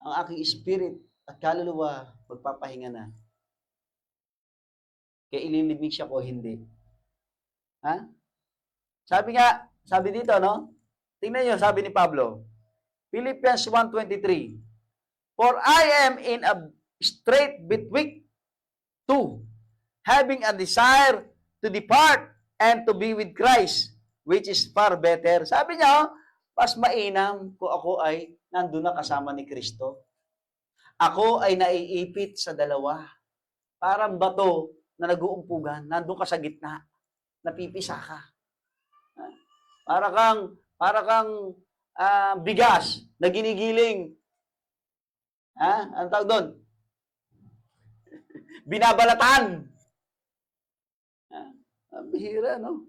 Ang aking spirit at kaluluwa, magpapahinga na. Kaya ililibing siya ko, hindi. Ha? Sabi dito, no? Tingnan niyo, sabi ni Pablo. Philippians 1:23. For I am in a strait betwixt two, having a desire to depart and to be with Christ, which is far better. Sabi niya, mas mainam kung ako ay nandun na kasama ni Kristo. Ako ay naiipit sa dalawa. Parang bato na nag-uumpugan, nandun ka sa gitna, napipisa ka. Para kang bigas na ginigiling. Ano tawag doon? Binabalatan. Ang bihira, no?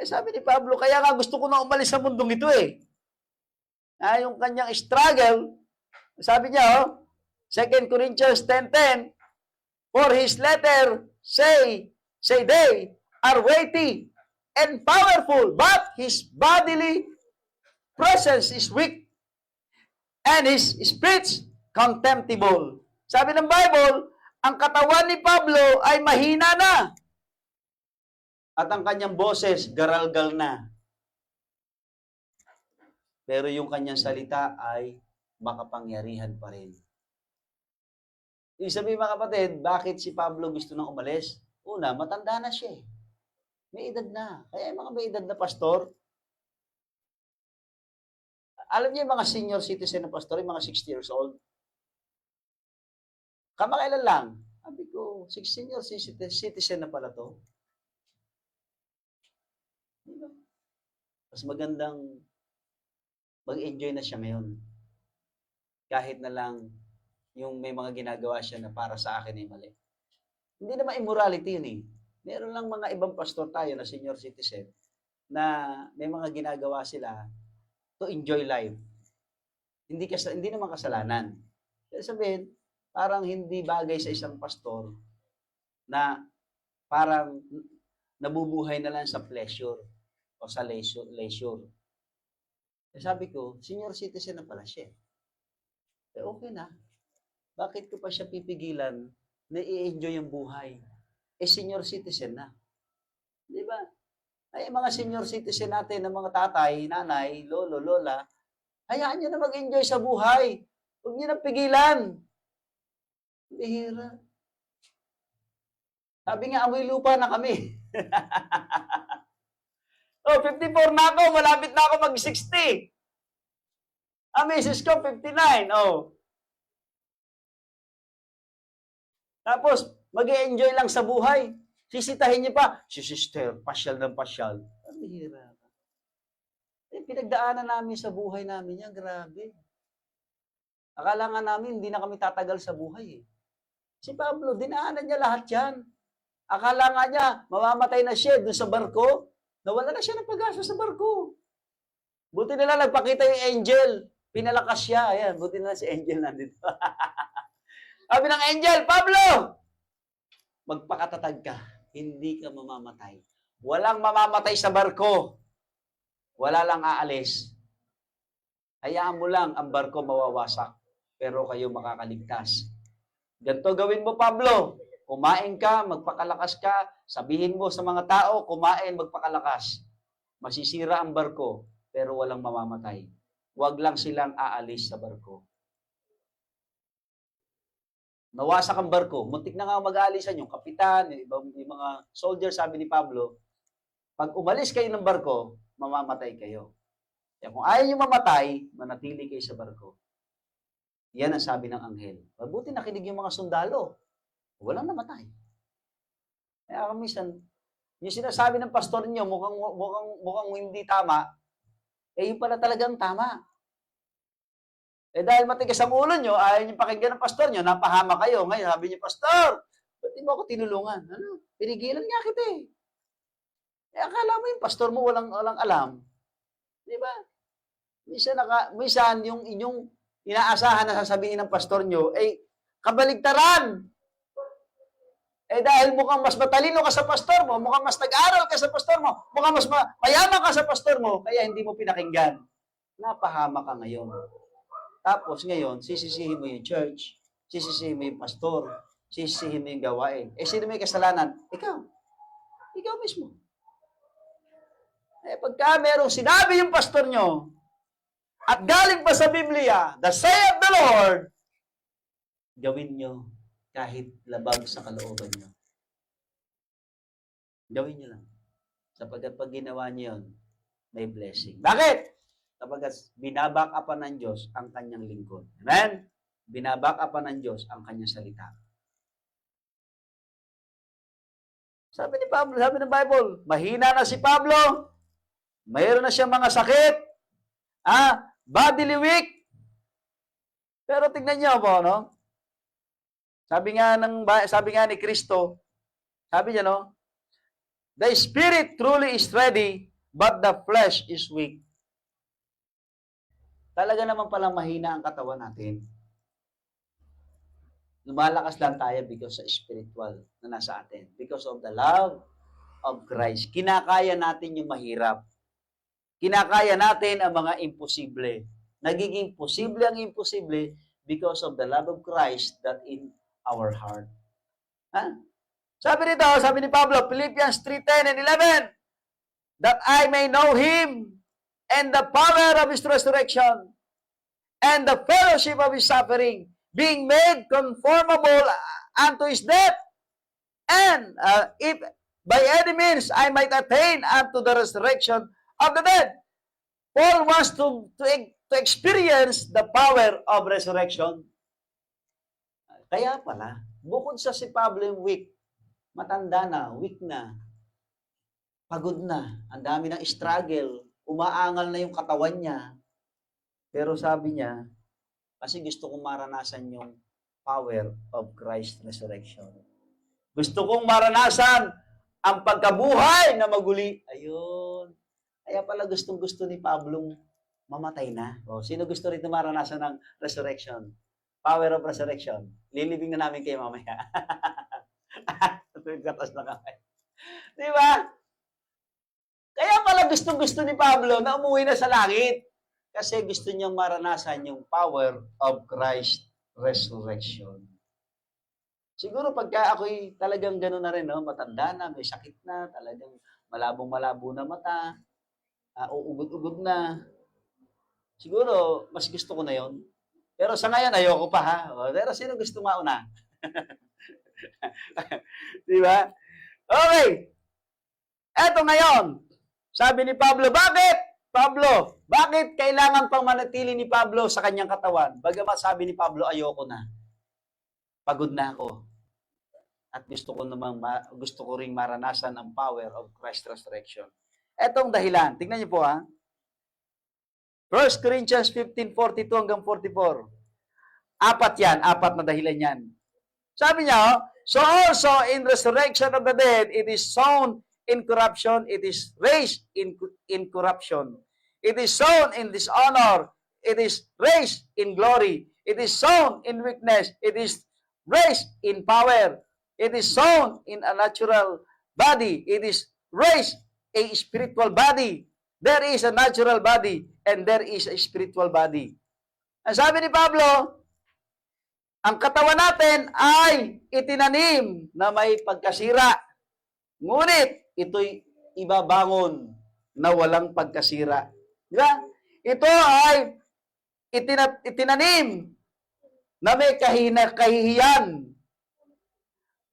Sabi ni Pablo, kaya nga gusto ko na umalis sa mundong ito eh. Yung kanyang struggle, sabi niya, 2 Corinthians 10:10, for his letter say they are weighty and powerful, but his bodily presence is weak and his speech contemptible. Sabi ng Bible, ang katawan ni Pablo ay mahina na. At ang kanyang boses, garalgal na. Pero yung kanyang salita ay makapangyarihan pa rin. Ibig sabihin mga kapatid, bakit si Pablo gusto nang umalis? Una, matanda na siya eh. May edad na. Kaya yung mga may edad na pastor, Alam niyo yung mga senior citizen na pastor, yung mga 60 years old. Kamakailan lang. Sabi ko, senior citizen na pala to. Diba? Mas magandang mag-enjoy na siya ngayon. Kahit na lang yung may mga ginagawa siya na para sa akin ay mali. Hindi naman immorality yun eh. Meron lang mga ibang pastor tayo na senior citizen na may mga ginagawa sila to enjoy life. Hindi naman kasalanan. Kaya sabihin, parang hindi bagay sa isang pastor na parang nabubuhay na lang sa pleasure o sa leisure. Eh sabi ko, senior citizen na pala siya. Eh okay na. Bakit ko pa siya pipigilan na i-enjoy yung buhay? Eh senior citizen na. Di ba? Ay mga senior citizen natin ng mga tatay, nanay, lolo, lola, hayaan nyo na mag-enjoy sa buhay. Huwag nyo na pigilan. Bihira. Sabi nga, amoy lupa na kami. Oh, 54 na ako, malapit na ako mag-60. Ang misis ko, 59. Oh. Tapos, mag-e-enjoy lang sa buhay. Sisitahin niyo pa, si sister, pasyal ng pasyal. Ang bihira. Eh, pinagdaanan namin sa buhay namin yan, grabe. Akala nga namin, hindi na kami tatagal sa buhay. Si Pablo, dinaanan niya lahat yan. Akala nga niya, mamamatay na siya doon sa barko. Nawala na siya ng pag-asa sa barko. Buti na lang nagpakita yung angel. Pinalakas siya. Ayan, buti na lang si angel nandito. Sabi ng angel, Pablo, magpakatatag ka. Hindi ka mamamatay. Walang mamamatay sa barko. Wala lang aalis. Hayaan mo lang ang barko mawawasak. Pero kayo makakaligtas. Ganito gawin mo, Pablo. Kumain ka, magpakalakas ka, sabihin mo sa mga tao, kumain, magpakalakas. Masisira ang barko, pero walang mamamatay. Huwag lang silang aalis sa barko. Nawasak ang barko, muntik na nga mag-aalisan yung kapitan, yung mga soldiers, sabi ni Pablo, pag umalis kayo ng barko, mamamatay kayo. Kaya kung ayaw nyo mamatay, manatili kayo sa barko. Yan ang sabi ng anghel. Mabuti nakinig yung mga sundalo. Walang namatay. Kaya minsan, yung sinasabi ng pastor niyo mukhang hindi tama, eh yung pala talagang tama. Eh dahil matigas ang ulo nyo, ayaw nyo pakinggan ng pastor nyo, napahama kayo. Ngayon, sabi niyo, Pastor, ba't di mo ako tinulungan? Ano? Pinigilan nga kita eh. Eh akala mo yung pastor mo walang alam. Di ba? Minsan yung inyong inaasahan na sasabihin ng pastor nyo, eh kabaligtaran. Eh dahil mukhang mas matalino ka sa pastor mo, mukhang mas nag-aral ka sa pastor mo, mukhang mas mayaman ka sa pastor mo, kaya hindi mo pinakinggan. Napahama ka ngayon. Tapos ngayon, sisisihin mo yung church, sisisihin mo yung pastor, sisisihin mo yung gawain. Eh sino may kasalanan? Ikaw. Ikaw mismo. Eh pagka merong sinabi yung pastor nyo, at galing pa sa Biblia, the say of the Lord, gawin nyo kahit labag sa kalooban nyo. Gawin nyo lang. Sapagkat pag ginawa nyo yun, may blessing. Bakit? Sapagkat binabackupan ng Diyos ang kanyang lingkod. Amen? Binabackupan ng Diyos ang kanyang salita. Sabi ni Pablo, sabi ng Bible, mahina na si Pablo, mayroon na siyang mga sakit, bodily weak. Pero tignan niyo po, no? Sabi nga ni Kristo, sabi niya, no? The spirit truly is ready, but the flesh is weak. Talaga naman palang mahina ang katawan natin. Lumalakas lang tayo because sa spiritual na nasa atin. Because of the love of Christ. Kinakaya natin yung mahirap. Kinakaya natin ang mga imposible. Nagiging posible ang imposible because of the love of Christ that in our heart. Sabi ni Pablo, Philippians 3:10 and 11, that I may know Him and the power of His resurrection and the fellowship of His suffering, being made conformable unto His death, and if by any means I might attain unto the resurrection of the dead. Paul wants to to experience the power of resurrection. Kaya pala, bukod sa si Pablo yung weak, matanda na, weak na, pagod na, ang dami ng struggle, umaangal na yung katawan niya. Pero sabi niya, kasi gusto kong maranasan yung power of Christ's resurrection. Gusto kong maranasan ang pagkabuhay na maguli. Ayun. Kaya pala gustong-gusto ni Pablong mamatay na. O, sino gusto rito maranasan ng resurrection? Power of resurrection. Lilibing na namin kayo mamaya. Katas na kamay. Di ba? Kaya pala gustong-gusto ni Pablo na umuwi na sa langit. Kasi gusto niyang maranasan yung power of Christ's resurrection. Siguro pagka ako'y talagang gano'n na rin, no? Matanda na, may sakit na, talagang malabong-malabo na mata, uugod-ugod na. Siguro, mas gusto ko na yon. Pero sa ngayon, ayoko pa, ha? Pero sino gusto mauna? Di ba? Okay. Eto ngayon, sabi ni Pablo, bakit kailangan pang manatili ni Pablo sa kanyang katawan? Bagamat sabi ni Pablo, ayoko na. Pagod na ako. At gusto ko ring maranasan ang power of Christ's resurrection. Etong dahilan, tingnan niyo po ha. 1 Corinthians 15:42 hanggang 44. Apat na dahilan yan. Sabi niya, so also in resurrection of the dead, it is sown in corruption, it is raised in corruption. It is sown in dishonor, it is raised in glory. It is sown in weakness, it is raised in power. It is sown in a natural body, it is raised a spiritual body. There is a natural body and there is a spiritual body. Ang sabi ni Pablo, ang katawan natin ay itinanim na may pagkasira. Ngunit ito'y ibabangon na walang pagkasira. Di ba? Ito ay itinanim na may kahihiyan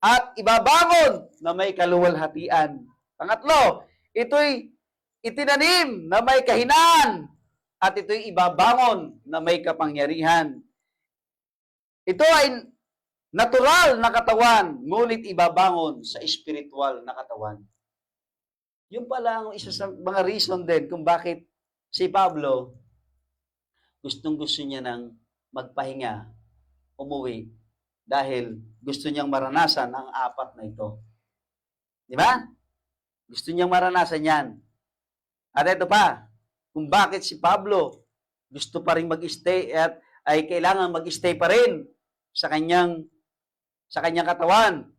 at ibabangon na may kaluwalhatian. Pangatlo, ito'y itinanim na may kahinaan at ito'y ibabangon na may kapangyarihan. Ito ay natural na katawan, ngunit ibabangon sa spiritual na katawan. Yun pala ang isa sa mga reason din kung bakit si Pablo gustong-gusto niya ng magpahinga, umuwi, dahil gusto niyang maranasan ang apat na ito. Di ba? Gusto niyang maranasan yan. At ito pa, kung bakit si Pablo gusto pa rin mag-stay at ay kailangan mag-stay pa rin sa kanyang katawan.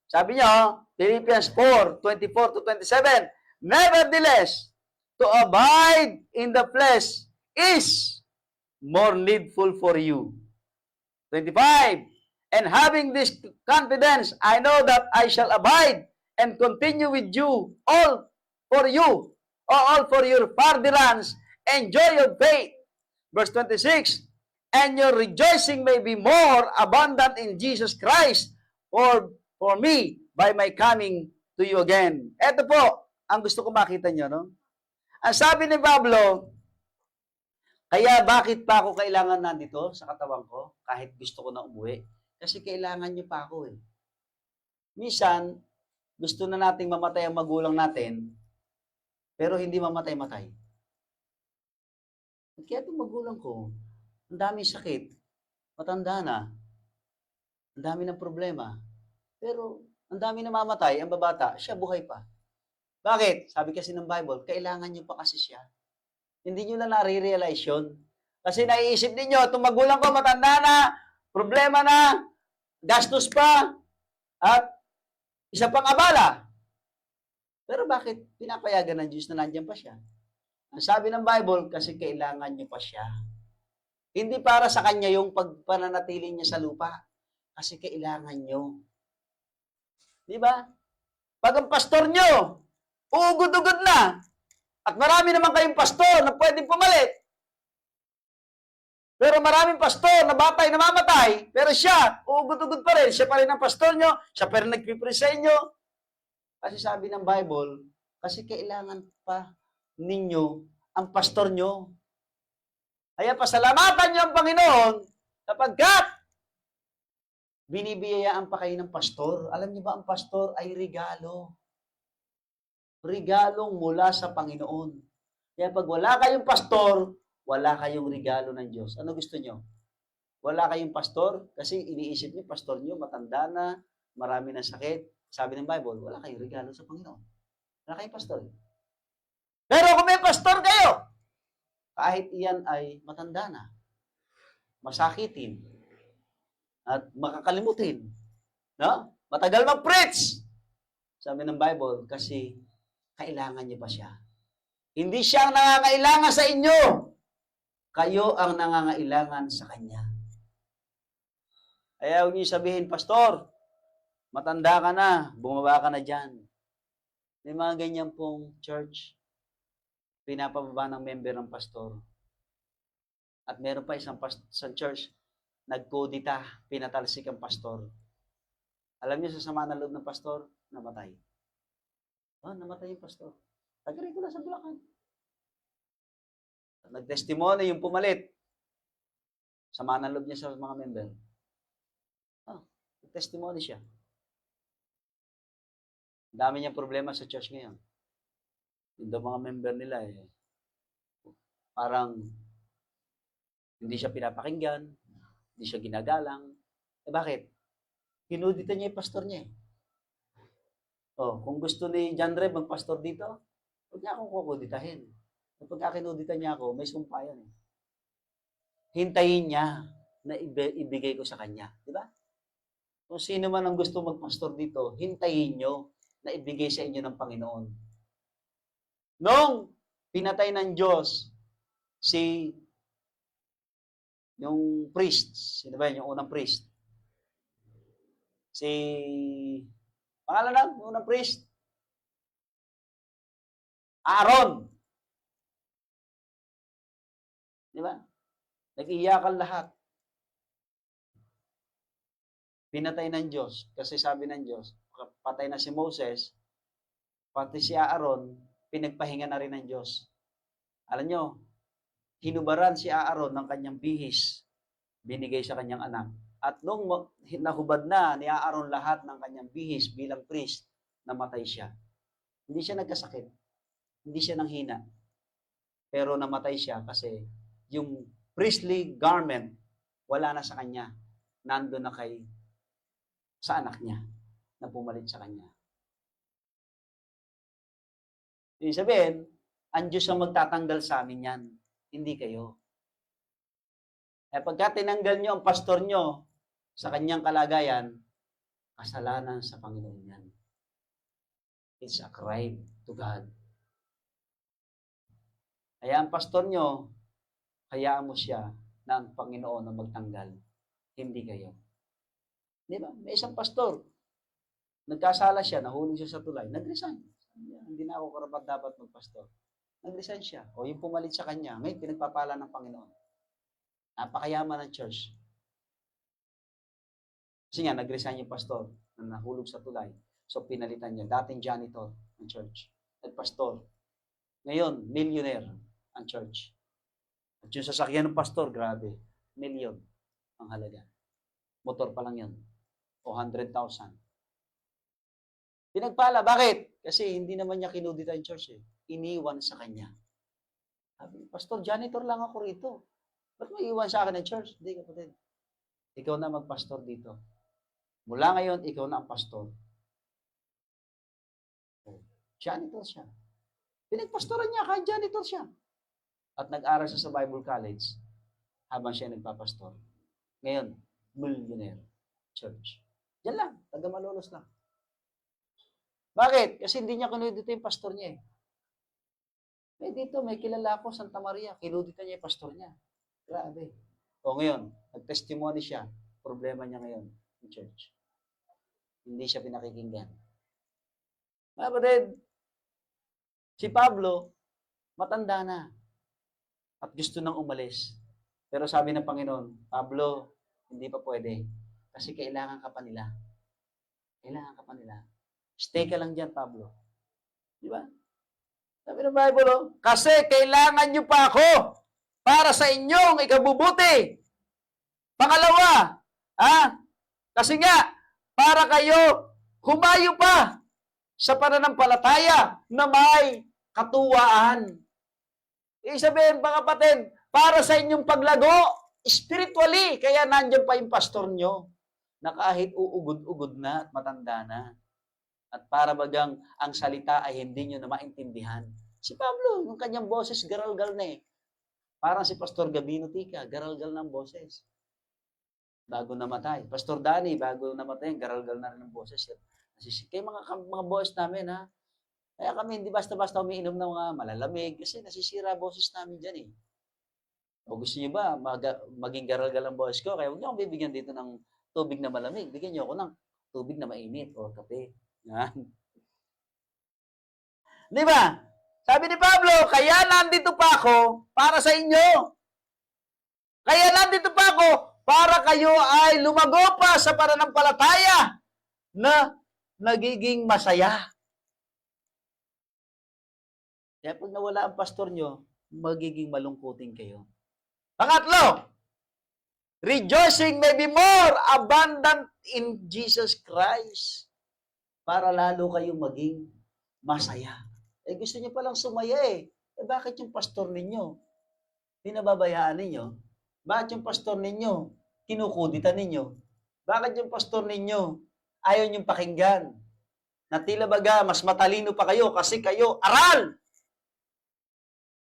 Sabi niya, Philippians 4:24-27, nevertheless, to abide in the flesh is more needful for you. 25, and having this confidence, I know that I shall abide and continue with you, all for your furtherance and joy of faith. Verse 26, and your rejoicing may be more abundant in Jesus Christ for me by my coming to you again. Ito po, ang gusto ko makita nyo, no? Ang sabi ni Pablo, kaya bakit pa ako kailangan nandito sa katawan ko kahit gusto ko na umuwi? Kasi kailangan nyo pa ako eh. Minsan, gusto na nating mamatay ang magulang natin, pero hindi mamatay-matay. Kaya itong magulang ko, ang daming sakit, matanda na, ang dami ng problema, pero ang dami na mamatay, ang babata, siya buhay pa. Bakit? Sabi kasi ng Bible, kailangan nyo pa kasi siya. Hindi nyo na nare-realize yun. Kasi naiisip ninyo, itong magulang ko matanda na, problema na, gastos pa, at isa pang abala. Pero bakit pinapayagan ng Diyos na nandiyan pa siya? Ang sabi ng Bible, kasi kailangan nyo pa siya. Hindi para sa kanya yung pagpananatili niya sa lupa. Kasi kailangan nyo. Di ba? Pag ang pastor nyo, uugod-ugod na, at marami naman kayong pastor na pwedeng pumalit. Pero maraming pastor na batay na mamatay, pero siya, uugod-ugod pa rin. Siya pa rin ang pastor nyo, siya pa rin nagpipre sa inyo. Kasi sabi ng Bible, kasi kailangan pa ninyo ang pastor nyo. Kaya pasalamatan niyo ang Panginoon kapagkat binibiyayaan pa kayo ng pastor. Alam niyo ba, ang pastor ay regalo. Regalong mula sa Panginoon. Kaya pag wala kayong pastor, wala kayong regalo ng Diyos. Ano gusto niyo? Wala kayong pastor? Kasi iniisip niyo, pastor niyo, matanda na, marami ng sakit. Sabi ng Bible, wala kayong regalo sa Panginoon. Wala kayong pastor. Pero kung may pastor kayo, kahit iyan ay matanda na, masakitin, at makakalimutin, no? Matagal mag-preach. Sabi ng Bible, kasi kailangan niyo pa siya. Hindi siya ang nangangailangan sa inyo. Kayo ang nangangailangan sa Kanya. Kaya huwag niyo sabihin, Pastor, matanda ka na, bumaba ka na dyan. May mga ganyan pong church, pinapababa ng member ng pastor. At meron pa isang church, nagkodita, pinatalsik ang pastor. Alam niyo, sa sama ng loob ng pastor, namatay. Namatay yung pastor. Tagarin ko na sa Bulacan. Nag-testimony yung pumalit. Sama ng loob niya sa mga member. Nag-testimony siya. Dami niyang problema sa church ngayon. Yung mga member nila parang hindi siya pinapakinggan, hindi siya ginagalang. Bakit? Kinudita niya yung pastor niya. Kung gusto ni John Rev magpastor dito, huwag niya akong kukuditahin. Kapag kinudita niya ako, may sumpa yan. Hintayin niya na ibigay ko sa kanya. Di ba? Kung sino man ang gusto magpastor dito, hintayin niyo na ibigay sa inyo ng Panginoon. Nung pinatay ng Diyos yung priest, sino ba yun? Yung unang priest. Pangalan lang, yung unang priest. Aaron. Di ba? Nag-iyakan lahat. Pinatay ng Diyos. Kasi sabi ng Diyos, patay na si Moses, pati si Aaron, pinagpahinga na rin ng Diyos. Alam nyo, hinubaran si Aaron ng kanyang bihis, binigay sa kanyang anak. At nung nahubad na ni Aaron lahat ng kanyang bihis bilang priest, namatay siya. Hindi siya nagkasakit. Hindi siya nanghina. Pero namatay siya kasi yung priestly garment, wala na sa kanya. Nandun na sa anak niya na pumalit sa kanya. Ibig sabihin, ang Diyos ang magtatanggal sa amin yan. Hindi kayo. Pagka tinanggal nyo ang pastor nyo sa kanyang kalagayan, kasalanan sa Panginoon yan. It's a crime to God. Kaya ang pastor nyo, hayaan mo siya na ang Panginoon ang magtanggal. Hindi kayo. Di ba? May isang pastor, nagkasala siya, nahulog siya sa tulay, nag-resign. Hindi na ako karapat dapat magpastor. Nag-resign siya. O yung pumalit sa kanya, ngayon pinagpapala ng Panginoon. Napakayaman ng church. Kasi nga, nag-resign yung pastor na nahulog sa tulay. So, pinalitan niya. Dating janitor ng church. Nagpastor. Ngayon, millionaire ang church. At yung sasakyan ng pastor, grabe. Million ang halaga. Motor pa lang yan. O 100,000. Pinagpala. Bakit? Kasi hindi naman niya kinudita yung church Iniwan sa kanya. Sabi, Pastor, janitor lang ako rito. Ba't may iwan sa akin ng church? Hindi, kapatid. Ikaw na magpastor dito. Mula ngayon, ikaw na ang pastor. Janitor siya. Pinagpastoran niya, kahit janitor siya. At nag-aral siya sa Bible College habang siya nagpapastor. Ngayon, millionaire church. Diyan lang, taga Malolos lang. Bakit? Kasi hindi niya kinudita yung pastor niya dito, may kilala ako, Santa Maria, kinudita niya yung pastor niya. Grabe. O ngayon, nag-testimony siya. Problema niya ngayon yung church. Hindi siya pinakikinggan. Mga kapatid, si Pablo, matanda na. At gusto nang umalis. Pero sabi ng Panginoon, Pablo, hindi pa pwede. Kasi kailangan ka pa nila. Kailangan ka pa nila. Stay ka lang dyan, Pablo. Di ba? Sabi ng Bible, kasi kailangan nyo pa ako para sa inyong ikabubuti. Pangalawa, kasi nga, para kayo humayo pa sa pananampalataya na may katuwaan. Ibig sabihin, mga kapatid, para sa inyong paglago, spiritually, kaya nandiyan pa yung pastor nyo na kahit uugod-ugod na at matanda na. At para bagang ang salita ay hindi nyo na maintindihan. Si Pablo, yung kanyang boses, garalgal na eh. Parang si Pastor Gabino Tica, garalgal ng boses. Bago namatay. Pastor Danny, bago namatay, garalgal na rin ng boses. Kaya mga boss namin, ha? Kaya kami hindi basta-basta umiinom ng mga malalamig kasi nasisira boses namin dyan eh. O gusto niyo ba maging garalgal ang boses ko? Kaya huwag niyo akong bibigyan dito ng tubig na malamig. Bigyan niyo ako ng tubig na mainit o kape. Yan. Di ba? Sabi ni Pablo, kaya nandito pa ako para sa inyo. Kaya nandito pa ako para kayo ay lumago pa sa pananampalataya na nagiging masaya. Kaya pag nawala ang pastor nyo, magiging malungkutin kayo. Pangatlo, rejoicing may be more abundant in Jesus Christ para lalo kayong maging masaya. Gusto niyo palang sumaya eh. Bakit yung pastor ninyo pinababayaan ninyo? Bakit yung pastor ninyo kinukuditan ninyo? Bakit yung pastor ninyo ayaw niyong pakinggan? Na tila baga mas matalino pa kayo kasi kayo aral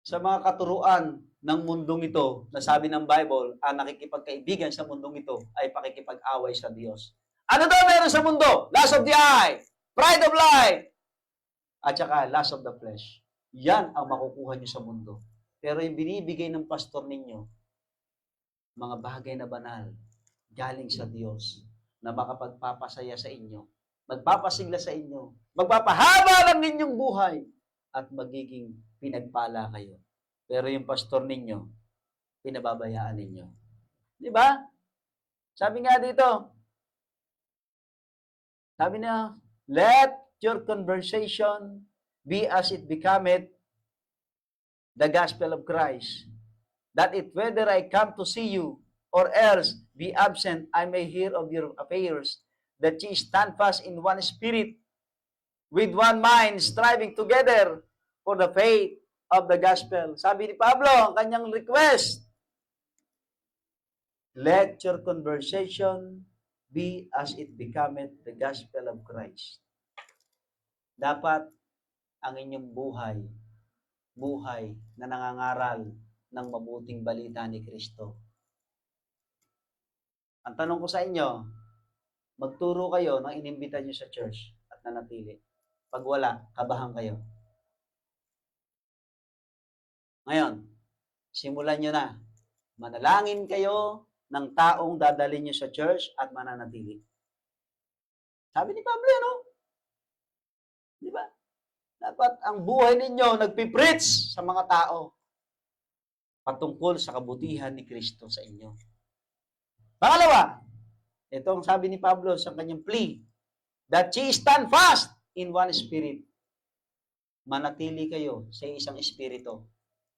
sa mga katuruan ng mundong ito, na sabi ng Bible, ang nakikipagkaibigan sa mundong ito ay pakikipag-away sa Diyos. Ano daw meron sa mundo? Lust of the eye, pride of life, at saka lust of the flesh. Yan ang makukuha nyo sa mundo. Pero yung binibigay ng pastor ninyo, mga bagay na banal, galing sa Diyos, na makapagpapasaya sa inyo, magpapasigla sa inyo, magpapahaba ng ninyong buhay, at magiging pinagpala kayo. Pero yung pastor ninyo, pinababayaan ninyo. Di ba? Sabi nga dito, sabi na, let your conversation be as it becometh the gospel of Christ, that it whether I come to see you or else be absent, I may hear of your affairs, that ye stand fast in one spirit, with one mind, striving together for the faith of the gospel. Sabi ni Pablo, ang kanyang request, let your conversation be as it becometh the gospel of Christ. Dapat ang inyong buhay na nangangaral ng mabuting balita ni Kristo. Ang tanong ko sa inyo, magturo kayo ng inimbita nyo sa church at nanatili. Pag wala, kabahan kayo. Ngayon, simulan nyo na. Manalangin kayo ng taong dadalhin nyo sa church at mananatili. Sabi ni Pablo, no? Di ba? Dapat ang buhay ninyo nagpipreach sa mga tao patungkol sa kabutihan ni Kristo sa inyo. Pangalawa, ito ang sabi ni Pablo sa kanyang plea, that ye stand fast in one spirit. Manatili kayo sa isang espiritu,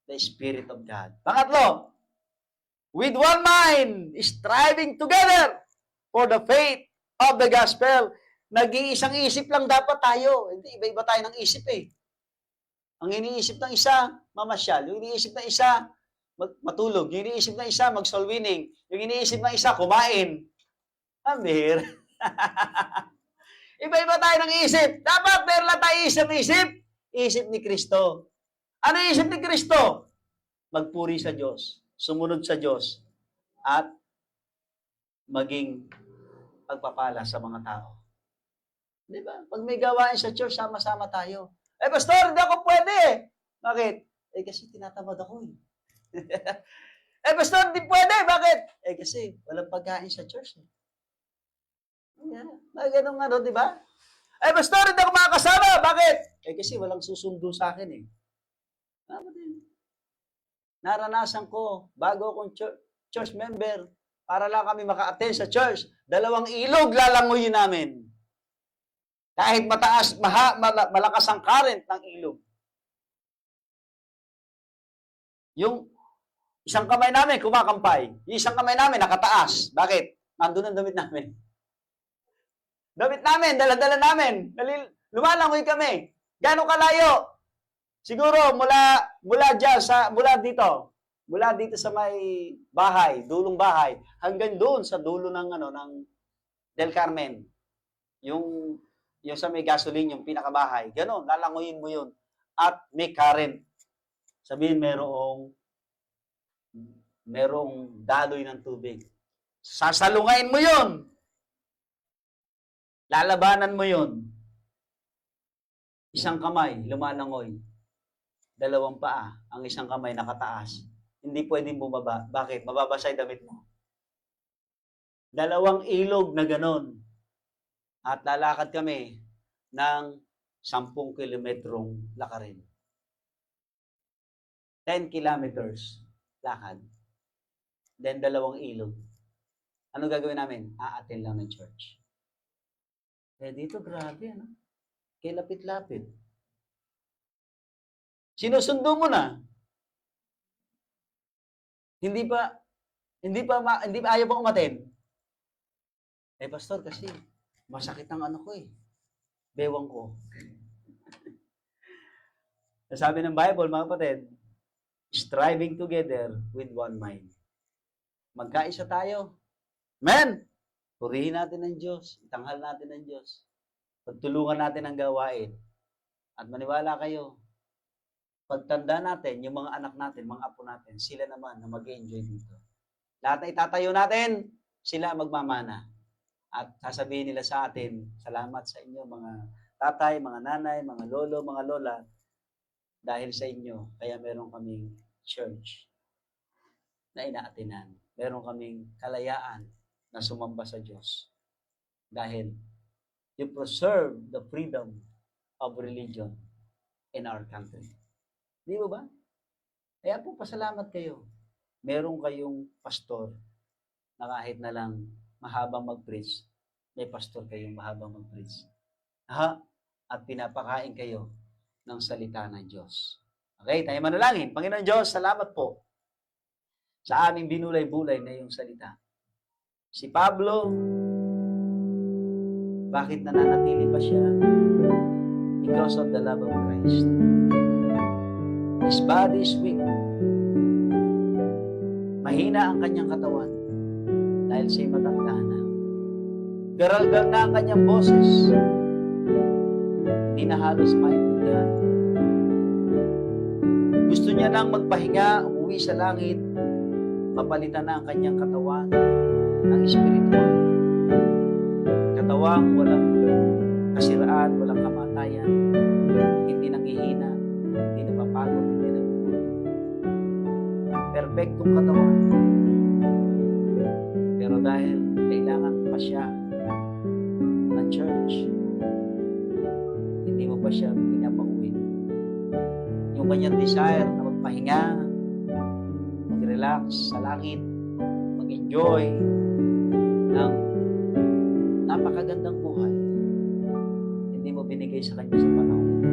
the Spirit of God. Pangatlo, with one mind, striving together for the faith of the gospel. Nag-iisang isip lang dapat tayo. Hindi, iba-iba tayo ng isip eh. Ang iniisip ng isa, mamasyal. Yung iniisip ng isa, matulog. Yung iniisip ng isa, mag-soul winning. Yung iniisip ng isa, kumain. Amir. Iba-iba tayo ng isip. Dapat meron lang tayo isip. Isip ni Kristo. Ano yung isip ni Kristo? Magpuri sa Diyos, sumunod sa Diyos, at maging pagpapala sa mga tao. Di ba? Pag may gawain sa church, sama-sama tayo. Pastor, hindi ako pwede. Bakit? Kasi tinatamad ako eh. Pastor, hindi pwede. Bakit? Kasi walang pagkain sa church. Yeah. Ganun, di ba? Pastor, hindi ako makakasama. Bakit? Kasi walang susundo sa akin eh. Naranasan ko, bago akong church member, para lang kami maka-attend sa church, 2 ilog lalangoyin namin. Kahit mataas, malakas ang current ng ilog. Isang kamay namin kumakampay. Yung isang kamay namin nakataas. Bakit? Nandun ang damit namin. Damit namin, dala-dala namin. Lumalangoy kami. Gano'ng kalayo? Siguro mula diyan mula dito sa may bahay, dulong bahay, hanggang doon sa dulo ng Del Carmen. Yung sa may gasoline, yung pinakabahay. Ganon, lalangoyin mo yun. At may current. Sabihin merong daloy ng tubig. Sasalungain mo yun. Lalabanan mo yun. Isang kamay, lumalangoy. Dalawang paa, ang isang kamay nakataas. Hindi pwedeng bumaba. Bakit? Mababasa yung damit mo. Dalawang ilog na ganon. At lalakad kami ng 10 kilometrong lakarin. 10 kilometers lakad. Then dalawang ilog. Ano gagawin namin? Aatin lang ng church. Dito grabe, ano? Kay lapit-lapit. Sinusundo mo na. Hindi pa ayaw pa umaten. Pastor, kasi masakit ang ano ko bewang ko. Sabi ng Bible, mga kapatid, striving together with one mind. Magkaisa tayo. Amen! Purihin natin ang Diyos. Itanghal natin ang Diyos. Pagtulungan natin ang gawain. At maniwala kayo, pagtanda natin, yung mga anak natin, mga apo natin, sila naman na mag-enjoy dito. Lahat na itatayo natin, sila magmamana. At sasabihin nila sa atin, salamat sa inyo mga tatay, mga nanay, mga lolo, mga lola, dahil sa inyo, kaya meron kaming church na inaatinan. Meron kaming kalayaan na sumamba sa Diyos. Dahil you preserve the freedom of religion in our country. Di ba ba? Kaya po pasalamat kayo. Meron kayong pastor na kahit na lang mahabang mag-preach, may pastor kayong mahabang mag-preach. At pinapakain kayo ng salita ng Diyos. Okay, tayo manalangin. Panginoon Diyos, salamat po sa aming binulay-bulay na iyong salita. Si Pablo, bakit nananatili pa siya? Because of the love of Christ. His body is weak. Mahina ang kanyang katawan dahil siya'y matanda na. Garalgal na ang kanyang boses. Hindi na halos maintindihan. Gusto niya nang magpahinga, umuwi sa langit, mapalitan na ang kanyang katawan ng espiritual. Katawang walang kasiraan, walang kamatayan, hindi nanghihina, hindi napapagod, hindi nagugulo. Perfectong katawan. Pero dahil kailangan pa siya ng church, hindi mo pa siya pinapauwi. Yung kanyang desire na magpahinga, mag-relax sa langit, mag-enjoy ng napakagandang buhay, hindi mo binigay sa kanya sa panahon ito.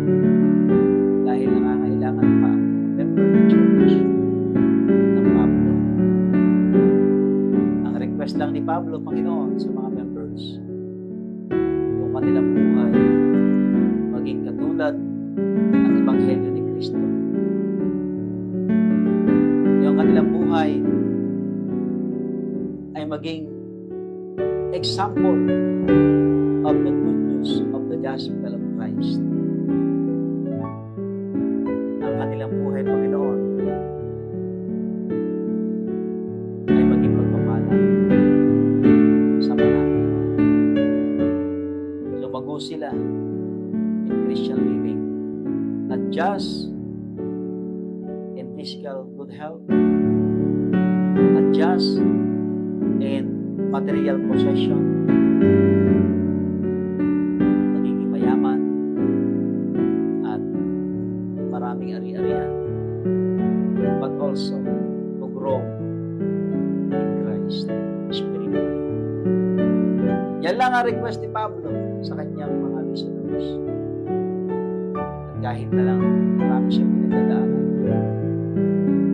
Dahil nangangailangan pa ang member ng church ng Pablo. Ang request lang ni Pablo, Panginoon, sa mga members, yung kanilang buhay maging katulad ng Ebanghelyo ni Kristo. Yung kanilang buhay ay maging example of the good news of the gospel of Christ. Ang kanilang buhay, Panginoon, ay maging pagpapala sa marami. Lumago sila in Christian living, not just in physical good health, not just in material possession, magiging mayaman at maraming ari-arian, but also to grow in Christ spiritually. Yan lang ang request ni Pablo sa kanyang mga listeners. At kahit na lang marami siya pinagdadaanan,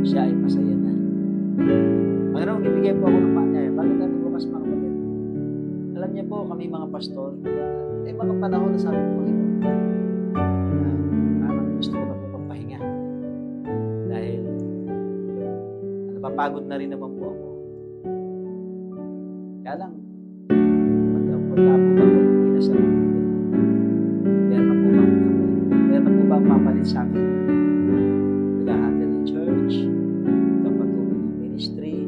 siya ay masaya na Panginoon, ibigay po ako ng paanyaya. Bakit natin bukas mga kapatid? Alam niyo po, kami mga pastor, mga panahon na sabi ko, Panginoon, parang gusto ko na po magpahinga. Dahil napapagod na rin naman po ako. Kaya lang, pagka po ba ako sa mga meron na po ba papalit sa akin? Nag-ahatid ng church, kapatuloy ng ministry.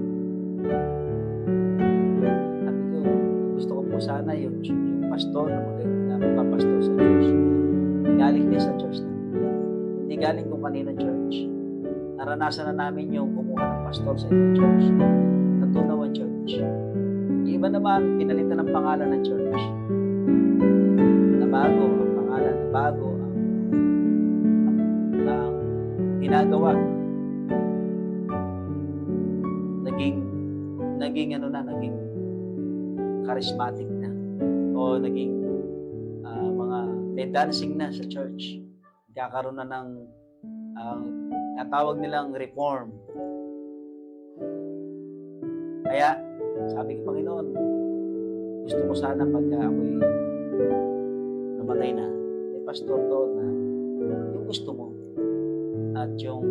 Sabi ko, gusto ko po sana yung pastor na magpapastor sa church. Galing din sa church na. Hindi galing kung kanino church. Naranasan na namin yung kumuha ng pastor sa ibang church. Natunawan church. Yung iba naman, pinalitan ng pangalan ng church. Nabago ang pangalan, nabago ang ginagawa. Naging charismatic na. O naging mga dancing na sa church. Kakaroon na ng natawag nilang reform. Kaya, sabi ko, Panginoon, gusto ko sana pagka ako'y namatay na, may pastor doon na yung gusto mo at yung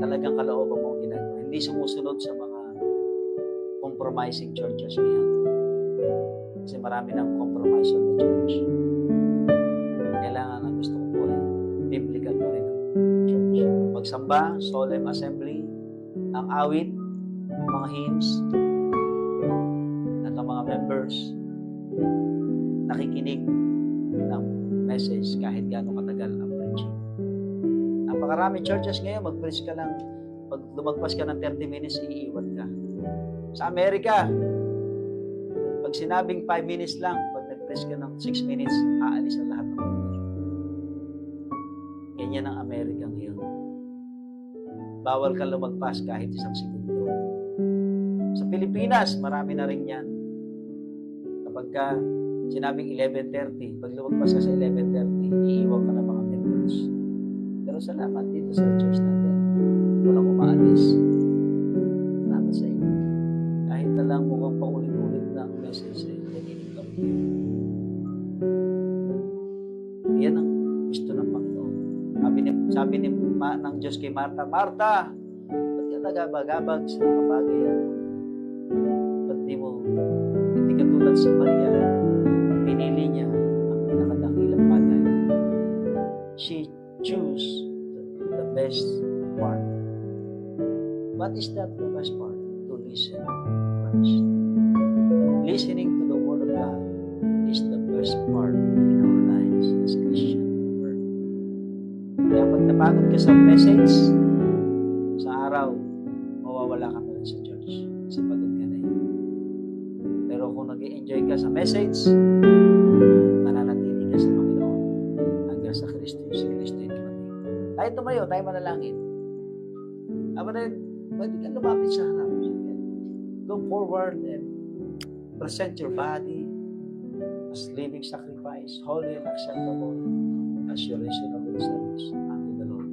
talagang kalooban mong ginagawa. Hindi sumusunod sa mga compromising churches ngayon. Kasi marami ng compromise on the church. Kailangan ang gusto ko po ay biblical pa rin ang church. Ang pagsamba, solemn assembly, ang awit, mga hymns, at ang mga members nakikinig ng message kahit gaano katagal ang preaching. Napakarami churches ngayon, mag-preach ka lang, pag lumagpas ka ng 30 minutes, iiwan ka. Sa Amerika, pag sinabing 5 minutes lang, pag nag-preach ka ng 6 minutes, aalis ang lahat ng member. Ganyan ang Amerika ngayon. Bawal ka lumagpas kahit isang segundo. Sa Pilipinas, marami na rin yan. Kapag ka sinabing 11:30, pag lumagpas ka sa 11:30, iiwan ka ng mga members. Pero salamat dito sa church natin. Walang umaalis. Salamat sa inyo. Kahit na lang mukhang paulit-ulit na ang message ay naninig kami. Yan ang gusto ng Panginoon. Sabi ng Diyos kay Martha, Martha, ba't ka nagabagabag sa mga bagay yan? Ba't hindi ka tulad si Maria, pinili niya ang pinakadakilang bagay. She choose the best part. What is that the best part? To listen to Christ. Listening to the Word of God is the best part in our lives as Christian. Kaya pag napagod ka sa message, sa araw, mawawala ka na rin sa church. Kasi pagod ka na yun. Pero kung nag-i-enjoy ka sa message, mananatili ka sa Panginoon hanggang sa Kristo, si Kristo yung dumating. Tayo tumayo, tayo manalangin. Aba na yun, pwede ka lumapit sa harap. Go forward and present your body as living sacrifice, holy and acceptable as your reasonable service unto the Lord.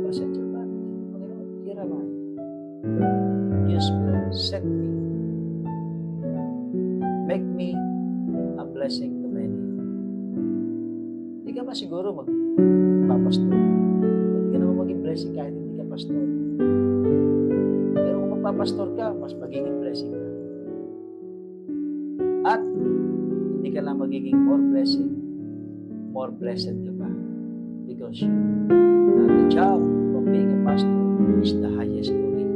Present your body. Panginoon, here am I. Use me, send me. Make me a blessing to many. Hindi ka ba siguro magpapastor? Hindi ka naman maging blessing kahit hindi ka pastor. Pero kung magpapastor ka, mas magiging blessing ka. At hindi ka lang magiging more blessing, more blessed ka pa. Because the job of being a pastor is the highest calling.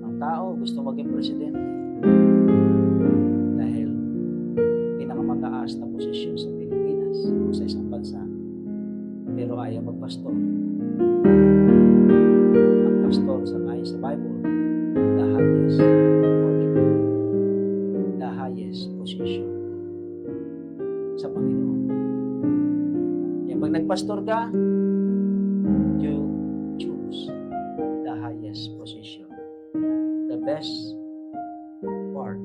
Ang tao gusto maging presidente dahil pinakamataas na posisyon sa Pilipinas o sa isang bansa, pero ayaw magpastor. Ang pastor sa Bible, the highest calling, the highest position sa Panginoon. Kaya pag nagpastor ka, you choose the highest position, the best part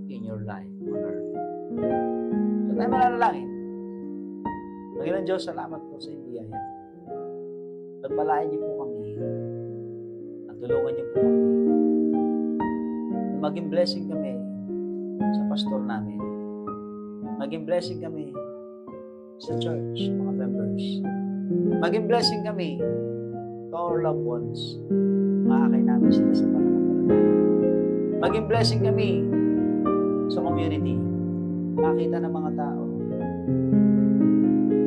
in your life on earth. So tayo mananalangin. Panginoon Diyos, salamat po sa iyong biyaya. Pagpalain niyo po kami tulungan niyo po kami. Maging blessing kami sa pastor namin. Maging blessing kami sa church, sa mga members. Maging blessing kami to our loved ones. Maakay namin sila sa pananampalataya. Maging blessing kami sa community. Makita ng mga tao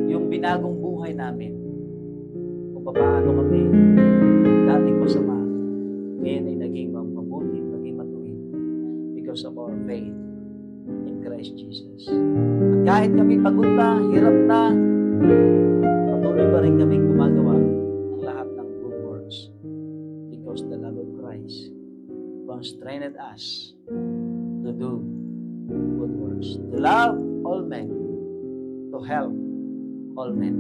yung binagong buhay namin. Kung paano kami dating masama, ngayon ay naging mabuti, naging matuwid because of our faith in Christ Jesus. At kahit kami pagod na, hirap na, patuloy pa rin kami gumagawa ng lahat ng good works because the love of Christ constrained us to do good works, to love all men, to help all men.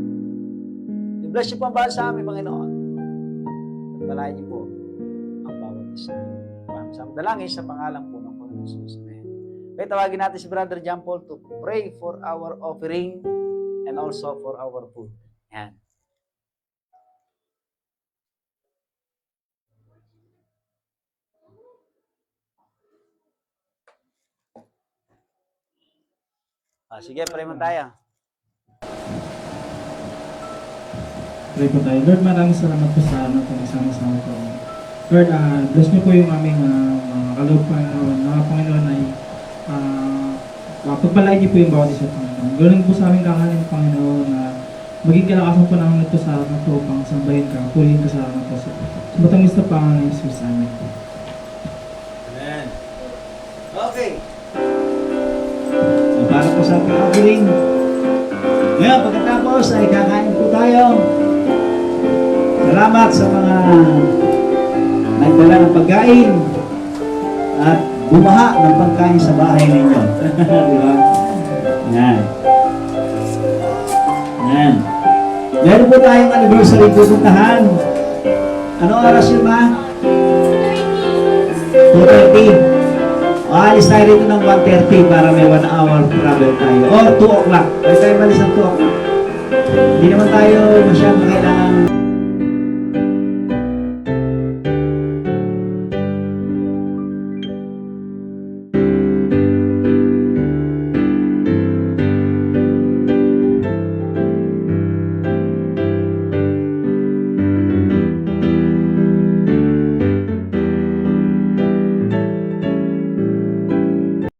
I-bless niyo po ang bahal sa amin, Panginoon. At palayan niyo po ang bawat isa. Sa dalangin sa pangalan po ng Panginoon Jesus. Amen. Kaya tawagin natin si Brother John Paul to pray for our offering and also for our food. Yan. Sige, pray mo tayo. Pray po tayo. Lord, maraming salamat po sa pagsama-sama po. Lord, bless niyo po yung aming mga kaloob, Panginoon. Mga Panginoon ay pagpalain niyo po yung bawat isa, Panginoon. Ganoon po sa aming kakanin, Panginoon, na maging kalakasan po namin ito sa araw na ito, pang sambahin ka, purihin ka sa araw na ito. Sa matamis na Panginoon ng Jesus amin. Amen. Okay. So, para po sa offering. Ngayon, pagkatapos ay kakain po tayo. Salamat sa mga nagdala ng pagkain at bumaha ng pagkain sa bahay ninyo. Di ba? Yan. Yan. Meron po tayong anniversary pupuntahan. Anong oras yun, ma? 2:30. Aalis tayo rito ng 1:30 para may 1 hour travel tayo. Or 2 o'clock. Pwede tayo malis ng 2 o'clock. Hindi naman tayo masyadong